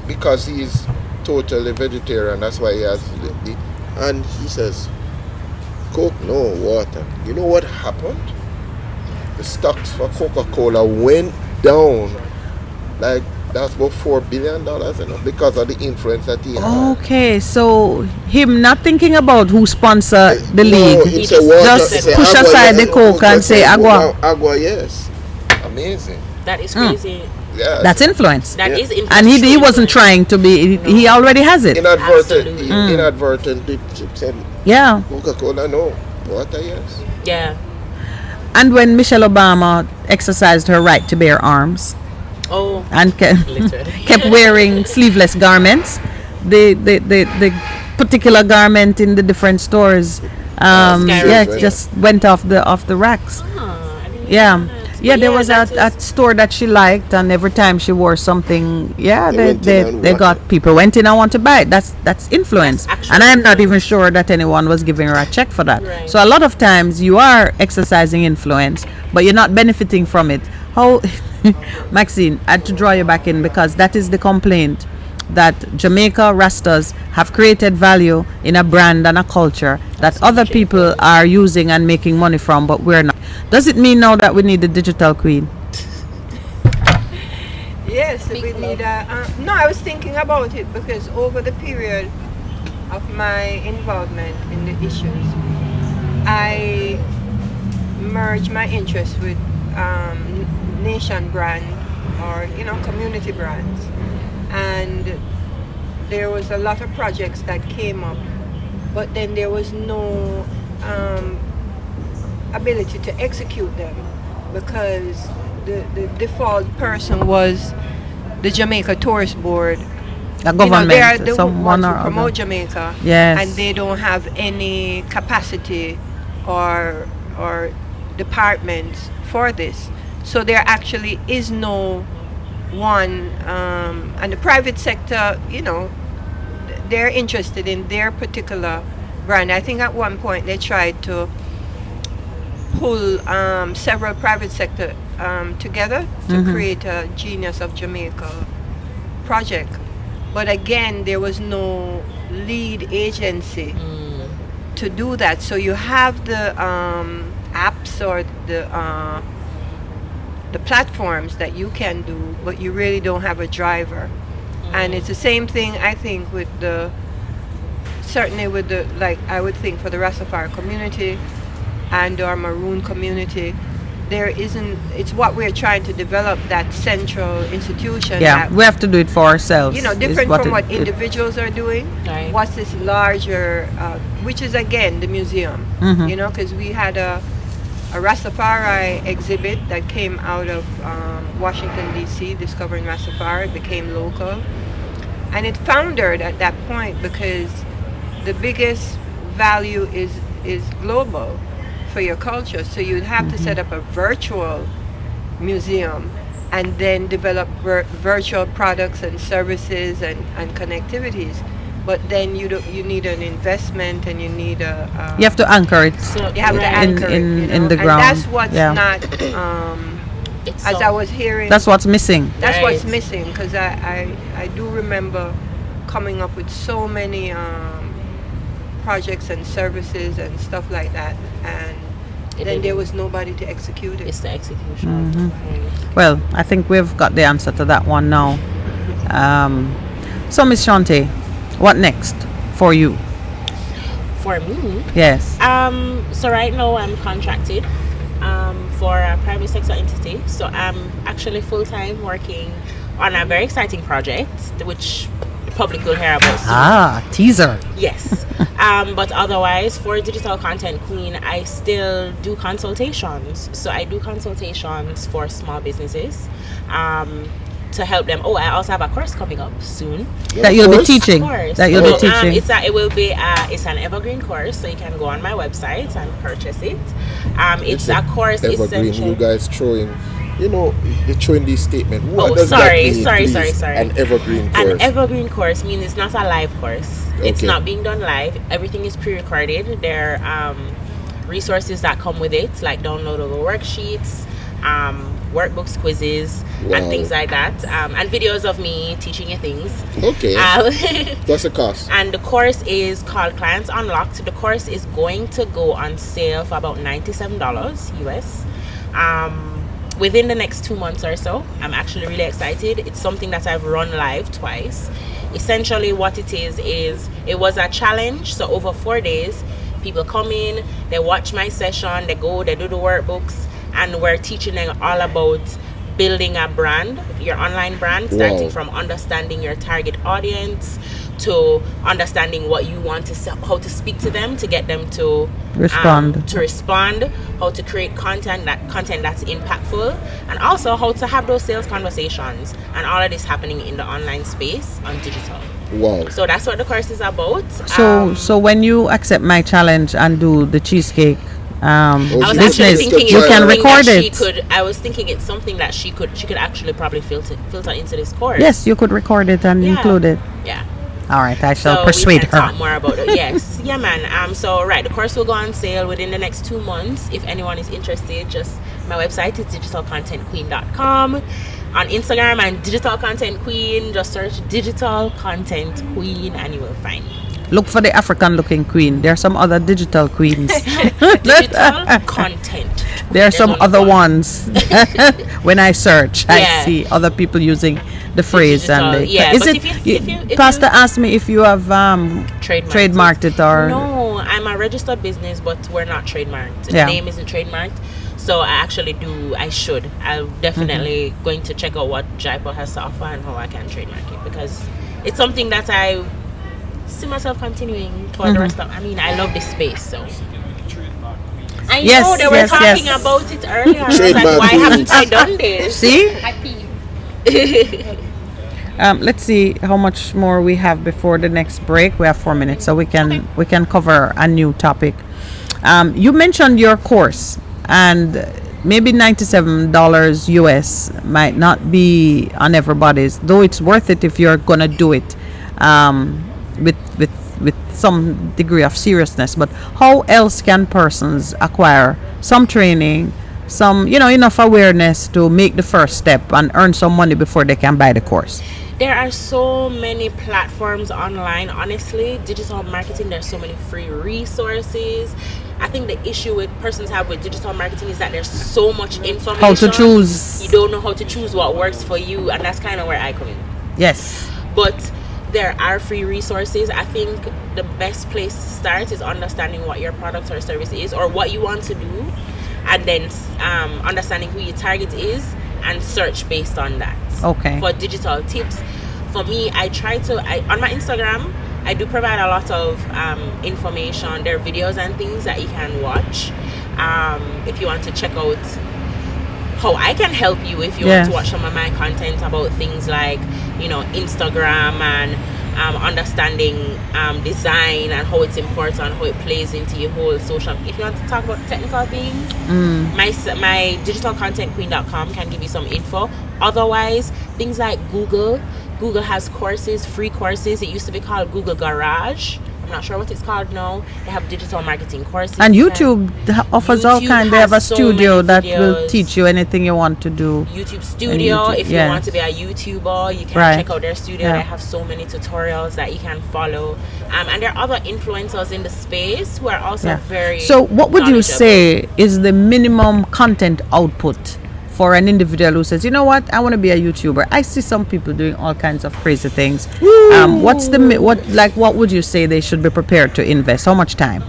Because he's totally vegetarian, that's why he has and he says, Coke, no water. You know what happened? The stocks for Coca-Cola went down. Like, that's about $4 billion, because of the influence that he had. Okay, so him not thinking about who sponsor the league, it's a water, just it's a push agua, aside yes. the Coke and Just say agua. Agua, yes. Amazing. That is crazy. Yeah. That's influence. That Yeah. is influence. And he True wasn't influence. trying to be. He already has it. Inadvertent. Absolutely. Inadvertent. Said Yeah. Coca-Cola, no. Water, yes. Yeah. And when Michelle Obama exercised her right to bear arms Oh. and Literally. kept wearing sleeveless garments, the particular garment in the different stores, Skyrocket. it just went off the racks. I didn't Yeah. know that. Yeah, But there was that a is- store that she liked, and every time she wore something, They went in and they want got it. people went in and want to buy it. That's influence, That's actual and I'm not influence. even sure that anyone was giving her a check for that. Right. So a lot of times you are exercising influence, but you're not benefiting from it. How, Maxine, I had to draw you back in because that is the complaint, that Jamaica Rastas have created value in a brand and a culture that other people are using and making money from, but we're not. Does it mean now that we need the digital queen? Yes, we need a. No, I was thinking about it because over the period of my involvement in the issues, I merged my interest with Nation brand or community brands. And there was a lot of projects that came up, but then there was no ability to execute them because the default person was the Jamaica Tourist Board. The government, they are the someone ones who or promote other. Jamaica, Yes. and they don't have any capacity or departments for this. So there actually is no one, and the private sector, they're interested in their particular brand. I think at one point they tried to pull several private sector together to create a Genius of Jamaica project. But again, there was no lead agency to do that. So you have the apps or the platforms that you can do, but you really don't have a driver. And it's the same thing, I think, certainly with the, like, I would think for the Rastafari community and our Maroon community, there isn't, it's what we're trying to develop, that central institution. Yeah, that, we have to do it for ourselves. different from what individuals are doing. Right. What's this larger, which is again the museum, because we had a Rastafari exhibit that came out of Washington, D.C., Discovering Rastafari, became local. And it foundered at that point because the biggest value is global for your culture. So you'd have to set up a virtual museum and then develop virtual products and services and connectivities. But then you need an investment, and you need You have to anchor it So you have to anchor in it, the ground. And that's what's not, it's as I was hearing, That's what's missing. that's Right. what's missing, because I do remember coming up with so many projects and services and stuff like that, and then there was nobody to execute it. It's the execution. Right. Well, I think we've got the answer to that one now. So, Miss Chauntae, what next for you? For me, Yes. so right now I'm contracted for a private sector entity. So I'm actually full-time working on a very exciting project, which the public will hear about soon. Teaser. Yes. But otherwise, for Digital Content Queen, I still do consultations. So I do consultations for small businesses to help them. Oh, I also have a course coming up soon. That you'll be Course? teaching. Course. That you'll be So, teaching. it's an evergreen course, so you can go on my website and purchase it. It's a course Evergreen. essential. You guys throwing, you're throwing this statement. What Oh, does sorry, that mean, sorry, please? sorry. An evergreen course. An evergreen course means it's not a live course. It's Okay. not being done live. Everything is pre-recorded. There are resources that come with it, like downloadable worksheets, workbooks, quizzes, Wow. and things like that, and videos of me teaching you things. Okay. What's the cost? And the course is called Clients Unlocked. The course is going to go on sale for about $97 US. Within the next 2 months or so. I'm actually really excited. It's something that I've run live twice. Essentially what it is it was a challenge. So over 4 days, people come in, they watch my session, they do the workbooks, and we're teaching them all about building a brand, your online brand, starting Wow. from understanding your target audience to understanding what you want to sell, how to speak to them to get them to Respond. how to create content that's impactful, and also how to have those sales conversations, and all of this happening in the online space on digital. Wow. So that's what the course is about. So when you accept my challenge and do the cheesecake I was actually business, thinking you it's can something record that it. I was thinking it's something that she could actually probably filter into this course. Yes, you could record it and Yeah. include it. Yeah. All right, I shall So persuade we can her. talk more about it. Yes. Yeah, man. So right, the course will go on sale within the next 2 months. If anyone is interested, just my website is digitalcontentqueen.com. On Instagram, I'm Digital Content Queen. Just search Digital Content Queen and you will find me. Look for the African-looking queen. There are some other digital queens. Digital Content. There are There's some only other one. ones. When I search, I Yeah. see other people using the phrase digital, and the, yeah, is but it? if you- Pastor asked me if you have trademarked it or No, I'm a registered business, but we're not trademarked. Yeah. The name isn't trademarked. So I should. I'm definitely going to check out what Jaipur has to offer and how I can trademark it, because it's something that I see myself continuing for the rest of. I mean, I love this space, so. I know they were talking about it earlier. I was like, why haven't I done this? See? Happy. Let's see how much more we have before the next break. We have 4 minutes, so we can cover a new topic. You mentioned your course, and maybe $97 US might not be on everybody's, though it's worth it if you're gonna do it with some degree of seriousness. But how else can persons acquire some training, some enough awareness to make the first step and earn some money before they can buy the course? There are so many platforms online, honestly. Digital marketing, there's so many free resources. I think the issue with persons have with digital marketing is that there's so much information. How to choose. You don't know how to choose what works for you, and that's kind of where I come in. Yes. But there are free resources. I think the best place to start is understanding what your product or service is, or what you want to do, and then understanding who your target is and search based on that. Okay. For digital tips, for me, I on my Instagram, I do provide a lot of information. There are videos and things that you can watch if you want to check out how I can help you, if you want to watch some of my content about things like Instagram and understanding design and how it's important, how it plays into your whole social. If you want to talk about technical things, my digitalcontentqueen.com can give you some info. Otherwise, things like Google has courses, free courses. It used to be called Google Garage. I'm not sure what it's called now. They have digital marketing courses. And YouTube offers all kinds. They have a studio that videos. will teach you anything you want to do. YouTube Studio, if you want to be a YouTuber, you can check out their studio. They have so many tutorials that you can follow. And there are other influencers in the space who are also very So what would you knowledgeable. say is the minimum content output for an individual who says, you know what, I want to be a YouTuber? I see some people doing all kinds of crazy things. What would you say they should be prepared to invest? How much time?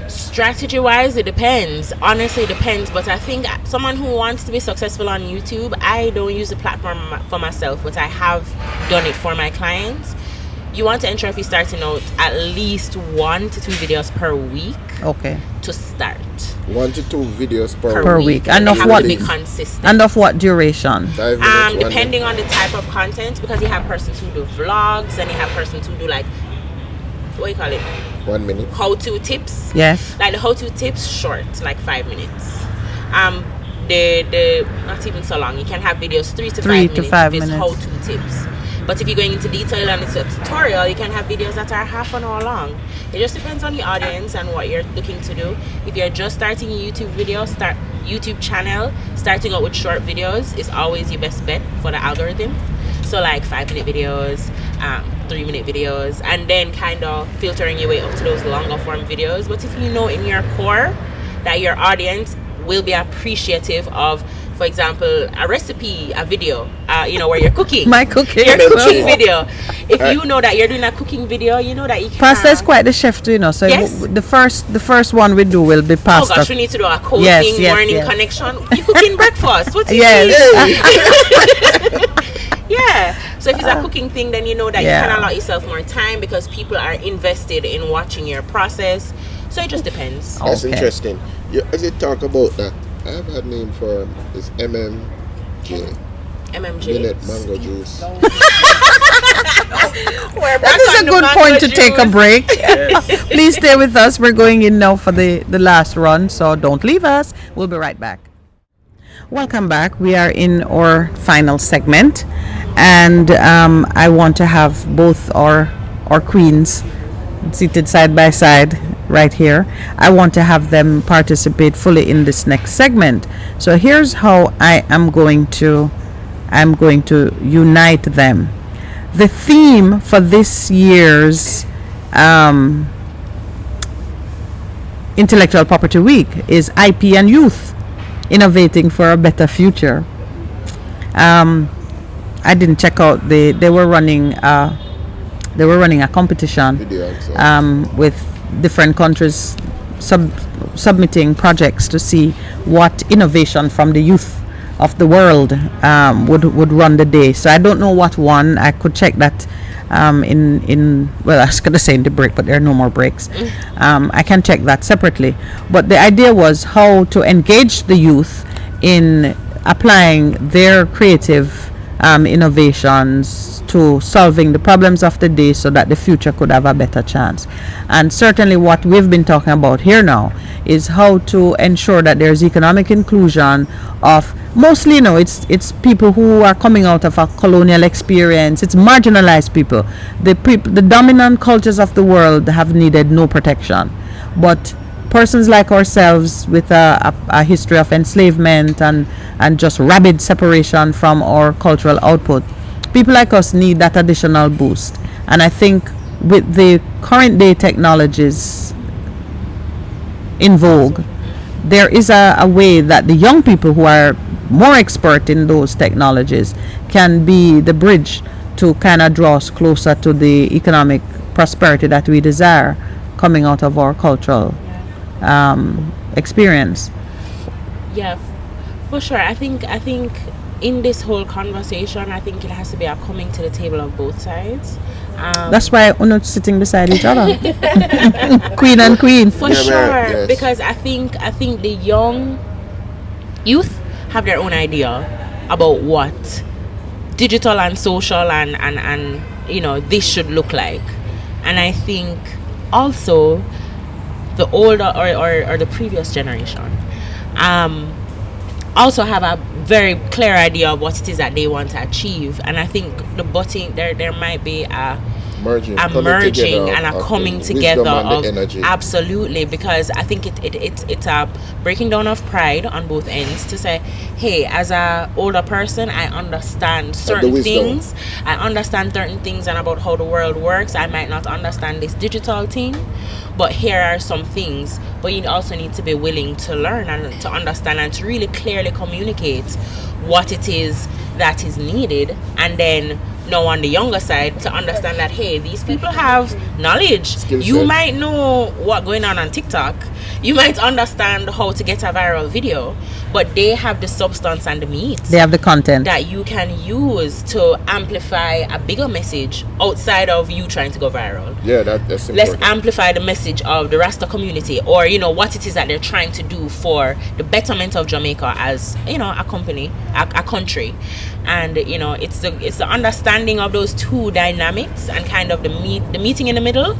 Strategy wise, it depends. Honestly, it depends. But I think someone who wants to be successful on YouTube, I don't use the platform for myself, but I have done it for my clients. You want to ensure, if you're starting out, at least 1 to 2 videos per week. Okay. To start. 1 to 2 videos Per week. And of have what? to be consistent. And of what duration? 5 minutes, depending on the type of content, because you have persons who do vlogs and you have persons who do what do you call it? 1 minute. How-to tips. Yes. Like the how-to tips, short, like 5 minutes. The not even so long. You can have videos 3 to 5 minutes. 3 to 5 if it's minutes. how-to tips. But if you're going into detail and it's a tutorial, you can have videos that are half an hour long. It just depends on the audience and what you're looking to do. If you're just starting a YouTube channel, starting out with short videos is always your best bet for the algorithm. So like 5-minute videos, 3-minute videos, and then kind of filtering your way up to those longer form videos. But if you know in your core that your audience will be appreciative of, for example, a recipe, a video, where you're cooking. My cooking. Your cooking video. If you know that you're doing a cooking video, you know that you can. Pastor is quite the chef too, So yes. the first one we do will be Pastor. Oh gosh, we need to do a coaching morning connection. You cooking breakfast? What do you mean? Yeah. So if it's a cooking thing, then you know that you can allow yourself more time because people are invested in watching your process. So it just depends. That's interesting. As you talk about that, I have had name for this MMJ. Minute mango juice. That is a good point to take a break. Please stay with us. We're going in now for the last run, so don't leave us. We'll be right back. Welcome back. We are in our final segment, and I want to have both our queens seated side by side right here. I want to have them participate fully in this next segment. So here's how I'm going to unite them. The theme for this year's Intellectual Property Week is IP and Youth, innovating for a better future. I didn't check out they were running a competition with different countries submitting projects to see what innovation from the youth of the world would run the day. So I don't know what one. I could check that in well, I was going to say in the break, but there are no more breaks. I can check that separately. But the idea was how to engage the youth in applying their creative innovations to solving the problems of the day so that the future could have a better chance. And certainly what we've been talking about here now is how to ensure that there's economic inclusion of mostly, it's people who are coming out of a colonial experience. It's marginalized people. The dominant cultures of the world have needed no protection, but persons like ourselves with a history of enslavement and just rabid separation from our cultural output, people like us need that additional boost. And I think with the current day technologies in vogue, there is a way that the young people who are more expert in those technologies can be the bridge to kind of draw us closer to the economic prosperity that we desire coming out of our cultural experience. Yeah, for sure. I think in this whole conversation, I think it has to be a coming to the table of both sides. That's why we're not sitting beside each other. Queen and queen. For sure, yes. Because I think the young youth have their own idea about what digital and social and this should look like. And I think also the older or the previous generation also have a very clear idea of what it is that they want to achieve. And I think there might be a merging and a coming together of absolutely, because I think it's a breaking down of pride on both ends to say, hey, as a older person, I understand certain things. I understand certain things and about how the world works. I might not understand this digital thing, but here are some things. But you also need to be willing to learn and to understand and to really clearly communicate what it is that is needed. And then now on the younger side to understand that, hey, these people have knowledge. You might know what's going on TikTok. You might understand how to get a viral video, but they have the substance and the meat. They have the content that you can use to amplify a bigger message outside of you trying to go viral. Yeah, that's important. Let's amplify the message of the Rasta community, or what it is that they're trying to do for the betterment of Jamaica as a company, a country. And it's the understanding of those two dynamics and kind of the meeting in the middle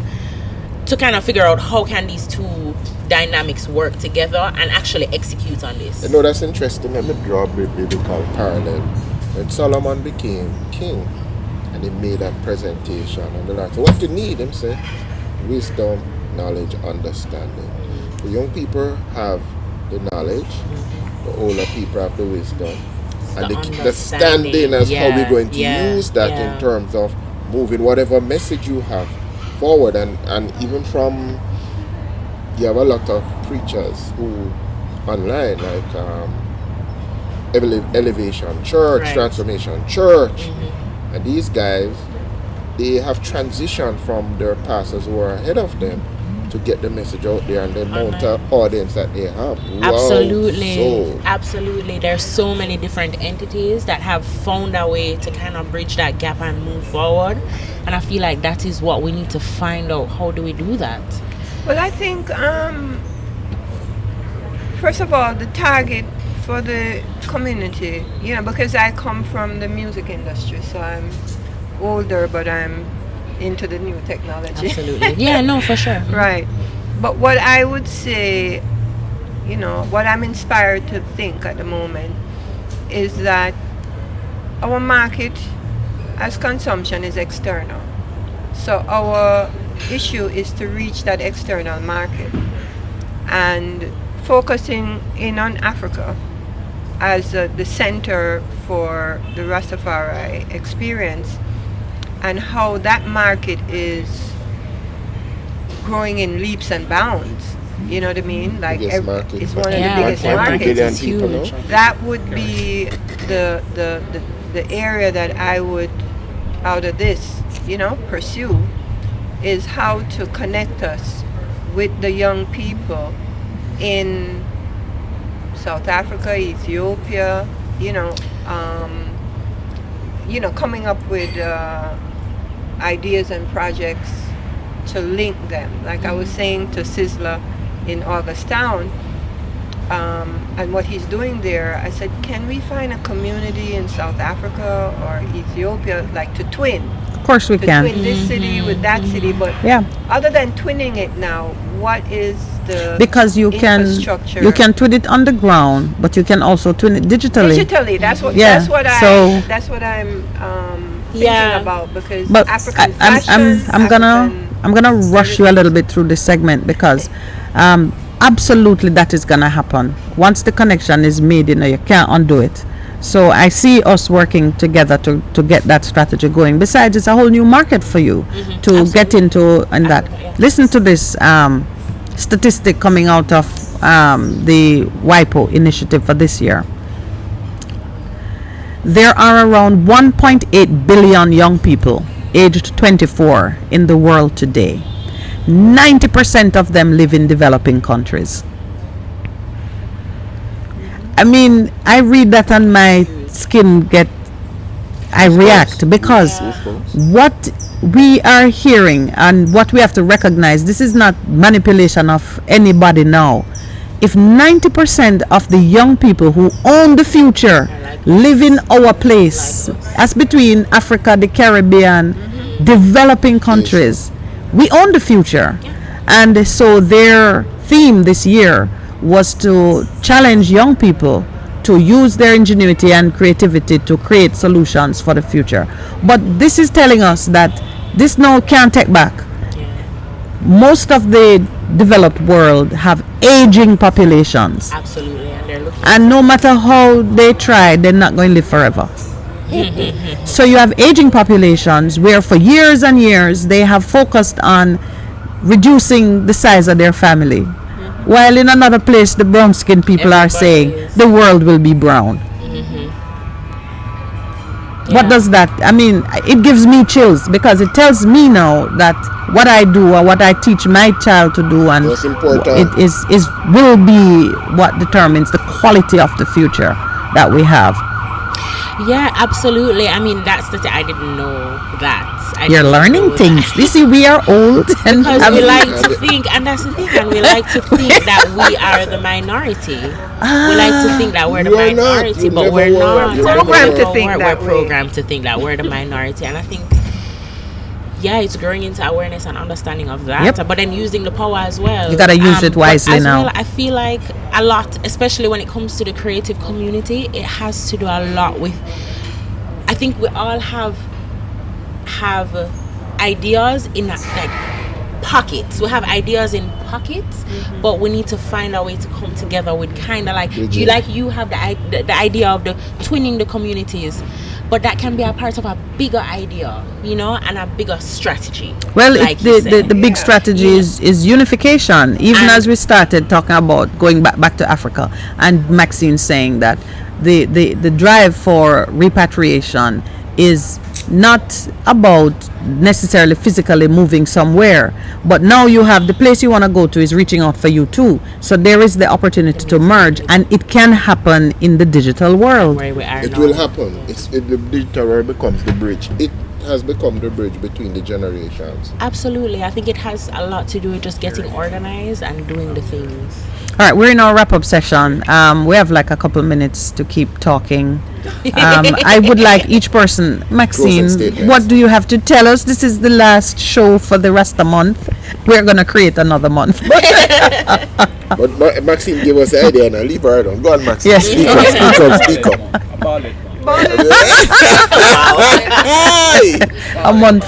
to kind of figure out how can these two dynamics work together and actually execute on this. That's interesting. Let me draw a biblical parallel. When Solomon became king and he made that presentation, and the Lord said, what do you need? Him say, wisdom, knowledge, understanding. The young people have the knowledge, the older people have the wisdom, and the standing as how we're going to use that in terms of moving whatever message you have forward. And even from, you have a lot of preachers who online, like Elevation Church, right. Transformation Church, and these guys, they have transitioned from their pastors who are ahead of them to get the message out there and the amount of audience that they have. Absolutely. There's so many different entities that have found a way to kind of bridge that gap and move forward, and I feel like that is what we need to find out. How do we do that? Well, I think first of all, the target for the community, because I come from the music industry, so I'm older, but I'm into the new technology. Absolutely. Yeah, no, for sure. Right. But what I would say, what I'm inspired to think at the moment is that our market as consumption is external. So our issue is to reach that external market and focusing in on Africa as the center for the Rastafari experience, and how that market is growing in leaps and bounds. You know what I mean? Like it's one of the biggest markets. It's huge. That would be the area that I would, out of this, pursue, is how to connect us with the young people in South Africa, Ethiopia, coming up with ideas and projects to link them. Like I was saying to Sizzler in Augustown, and what he's doing there, I said, can we find a community in South Africa or Ethiopia, like to twin? Of course we To can. twin this city with that city, but Yeah. other than twinning it now, what is the Because you can twin it on the ground, but you can also twin it digitally. digitally? That's what Yeah, that's what I'm thinking Yeah. about, because But African fashion, I'm gonna rush you a little bit through this segment because absolutely that is gonna happen. Once the connection is made, you can't undo it. So I see us working together to get that strategy going. Besides, it's a whole new market for you to get into, and that. Yeah. Listen to this statistic coming out of the WIPO initiative for this year. There are around 1.8 billion young people aged 24 in the world today. 90% of them live in developing countries. I mean, I read that and my skin I react, because what we are hearing and what we have to recognize, this is not manipulation of anybody now. If 90% of the young people who own the future live in our place, as between Africa, the Caribbean, developing countries, we own the future. And so their theme this year was to challenge young people to use their ingenuity and creativity to create solutions for the future. But this is telling us that this now can't take back. Most of the developed world have aging populations. Absolutely, and they're looking. And no matter how they try, they're not going to live forever. So you have aging populations where for years and years they have focused on reducing the size of their family. While in another place, the brown skinned people are saying the world will be brown. What does that? I mean, it gives me chills because it tells me now that what I do or what I teach my child to do, and That's important. it is will be what determines the quality of the future that we have. Yeah, absolutely. I mean, that's the thing. I didn't know that. You're learning things. You see, we are old and Because have- we like to think, and that's the thing, and we like to think that we are the minority. We like to think that we're the You are not. minority, You but never we're were. not. You And never Programmed to were. think that we're way. programmed to think that we're the minority, and I think, yeah, it's growing into awareness and understanding of that. Yep. But then using the power as well. You gotta use it but wisely as now. well, I feel like a lot, especially when it comes to the creative community, it has to do a lot with. I think we all have ideas in like pockets. We have ideas in pockets, but we need to find a way to come together with kind of like you have the idea of the twinning the communities, but that can be a part of a bigger idea, and a bigger strategy. Well, like you said. the big strategy is unification. Even as we started talking about going back to Africa, and Maxine saying that the drive for repatriation is not about necessarily physically moving somewhere, but now you have the place you want to go to is reaching out for you too. So there is the opportunity to merge, and it can happen in the digital world. Where we are It now. will happen. The digital world becomes the bridge. It has become the bridge between the generations. Absolutely. I think it has a lot to do with just getting organized and doing the things. All right, we're in our wrap-up session. We have like a couple minutes to keep talking. I would like each person, Maxine, Closing statements. what do you have to tell us? This is the last show for the rest of the month. We're going to create another month. But Maxine gave us the idea and I leave her alone. Go on, Maxine. Yes. Speak up. About it. Hey! a month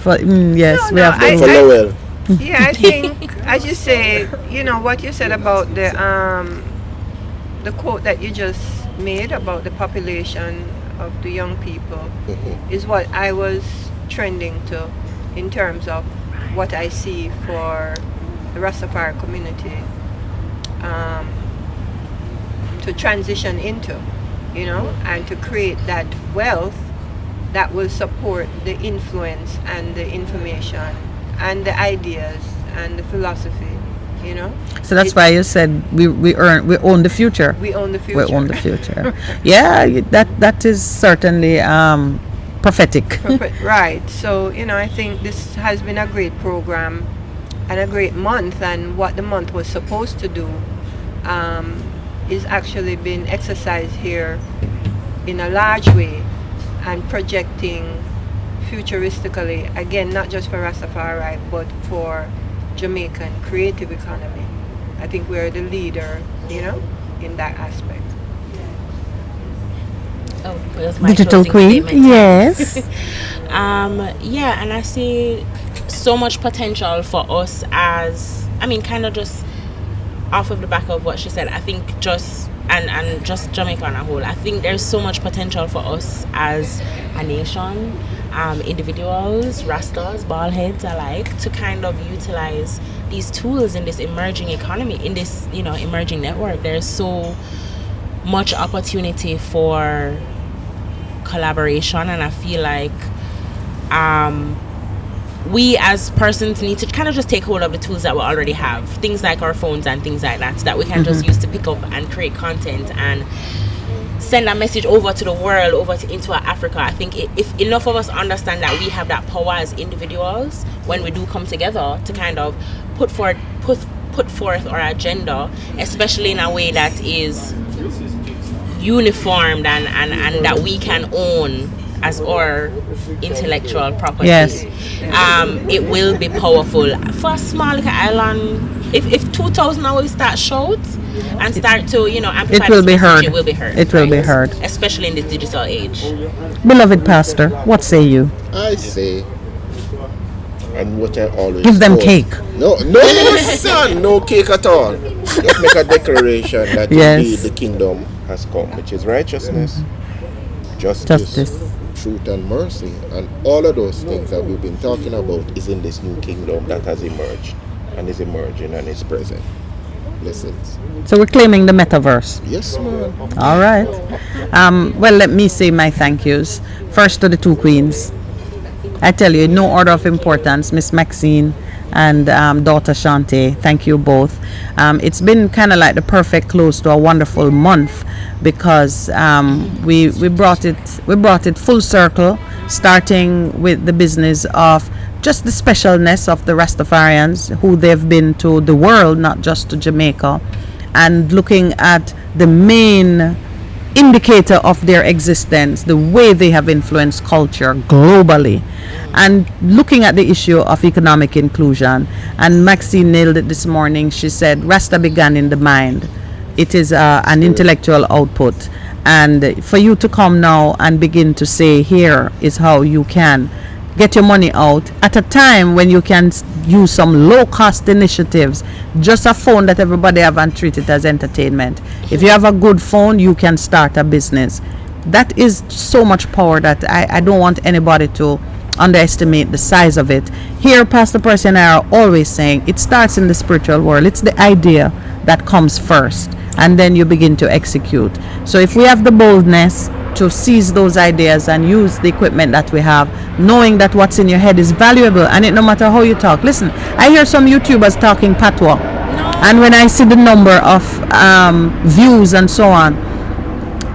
for yes, No, we no, have For to. Lowell. Yeah, I think, as you say, what you said about the quote that you just made about the population of the young people is what I was trending to in terms of what I see for the Rastafari community to transition into, and to create that wealth that will support the influence and the information and the ideas and the philosophy, you know. So that's why you said we own the future. We own the future. We own the future. Yeah, that is certainly prophetic. Right. So, you know, I think this has been a great program and a great month, and what the month was supposed to do is actually being exercised here in a large way and projecting futuristically, again, not just for Rastafari, but for Jamaican creative economy. I think we're the leader, you know, in that aspect. Oh, that's my Digital closing Queen, statement. yes. Yeah, and I see so much potential for us as, I mean, kind of just off of the back of what she said, I think just and just Jamaica on a whole, I think there's so much potential for us as a nation, individuals, rastas, ballheads alike, to kind of utilize these tools in this emerging economy, in this, you know, emerging network. There's so much opportunity for collaboration, and I feel like we as persons need to kind of just take hold of the tools that we already have, things like our phones and things like that, so that we can just use to pick up and create content and send a message over to the world, into Africa. I think if enough of us understand that we have that power as individuals, when we do come together to kind of put forth our agenda, especially in a way that is uniformed and that we can own as our intellectual property. Yes. It will be powerful for a small little island. If 2,000 hours start shout and start to, you know, amplify, It will this be message, heard. it will be heard. It will be heard. Especially in this digital age. Beloved pastor, what say you? I say, and what I always Give them told- cake. No, son, no cake at all. Just make a declaration that Yes. indeed the kingdom has come, which is righteousness, justice, truth, and mercy, and all of those things that we've been talking about is in this new kingdom that has emerged and is emerging and is present. Blessings. So we're claiming the metaverse. Yes, man. All right. Well, let me say my thank yous. First to the two queens. I tell you, in no order of importance, Miss Maxine and daughter Chauntae, thank you both. It's been kind of like the perfect close to a wonderful month, because we brought it full circle, starting with the business of just the specialness of the Rastafarians, who they've been to the world, not just to Jamaica, and looking at the main indicator of their existence, the way they have influenced culture globally, and looking at the issue of economic inclusion. And Maxine nailed it this morning. She said Rasta began in the mind. It is an intellectual output, and for you to come now and begin to say, here is how you can get your money out at a time when you can use some low-cost initiatives, just a phone that everybody have and treat it as entertainment. If you have a good phone, you can start a business. That is so much power that I don't want anybody to underestimate the size of it. Here, Pastor Percy and I are always saying it starts in the spiritual world. It's the idea that comes first, and then you begin to execute. So if we have the boldness to seize those ideas and use the equipment that we have, knowing that what's in your head is valuable, and it no matter how you talk. Listen, I hear some YouTubers talking patois, and when I see the number of views and so on,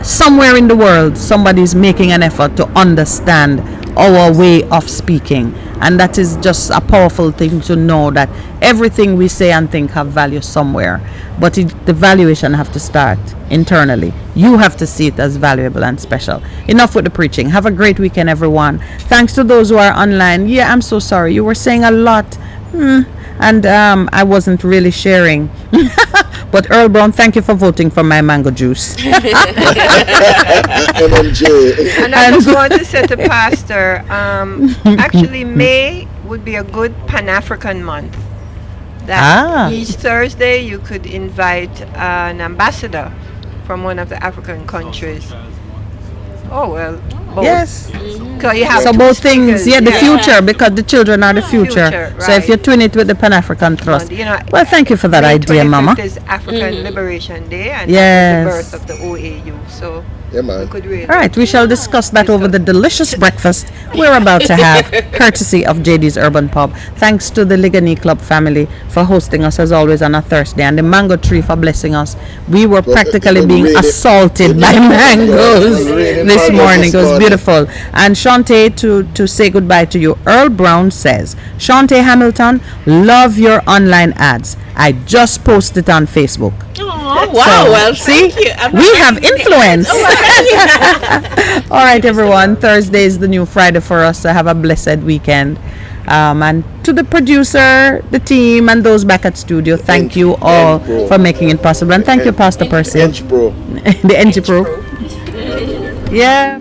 somewhere in the world somebody's making an effort to understand our way of speaking, and that is just a powerful thing to know that everything we say and think have value somewhere, but the valuation have to start internally. You have to see it as valuable and special. Enough with the preaching. Have a great weekend, everyone. Thanks to those who are online. Yeah, I'm so sorry, you were saying a lot, and I wasn't really sharing. But Earl Brown, thank you for voting for my mango juice. MMJ. And I just want to say to Pastor, actually May would be a good Pan-African month. That each Thursday you could invite an ambassador from one of the African countries. Oh, well, both. Yes. So you have So two both things, speakers, the future, because the children are the future. Future, So if right. you twin it with the Pan-African Trust. You know, Well, thank you for that May idea, 25th Mama. is African Liberation Day, and Yes. that was the birth of the OAU. So Yeah, We man. could really. All right, we shall discuss that over the delicious breakfast we're about to have, courtesy of JD's Urban Pub. Thanks to the Ligani Club family for hosting us as always on a Thursday, and the Mango Tree for blessing us. We were practically being assaulted by mangoes this morning. It was beautiful. And Chauntae, to say goodbye to you, Earl Brown says, Chauntae Hamilton, love your online ads. I just posted on Facebook. Oh, wow. So, Well, see, thank you. I'm we not have reading the influence. ads. All right, everyone. Thursday is the new Friday for us. So have a blessed weekend. And to the producer, the team, and those back at studio, thank you all for making it possible. And thank you, Pastor Percy. Inch Pro. The NG Pro. Yeah.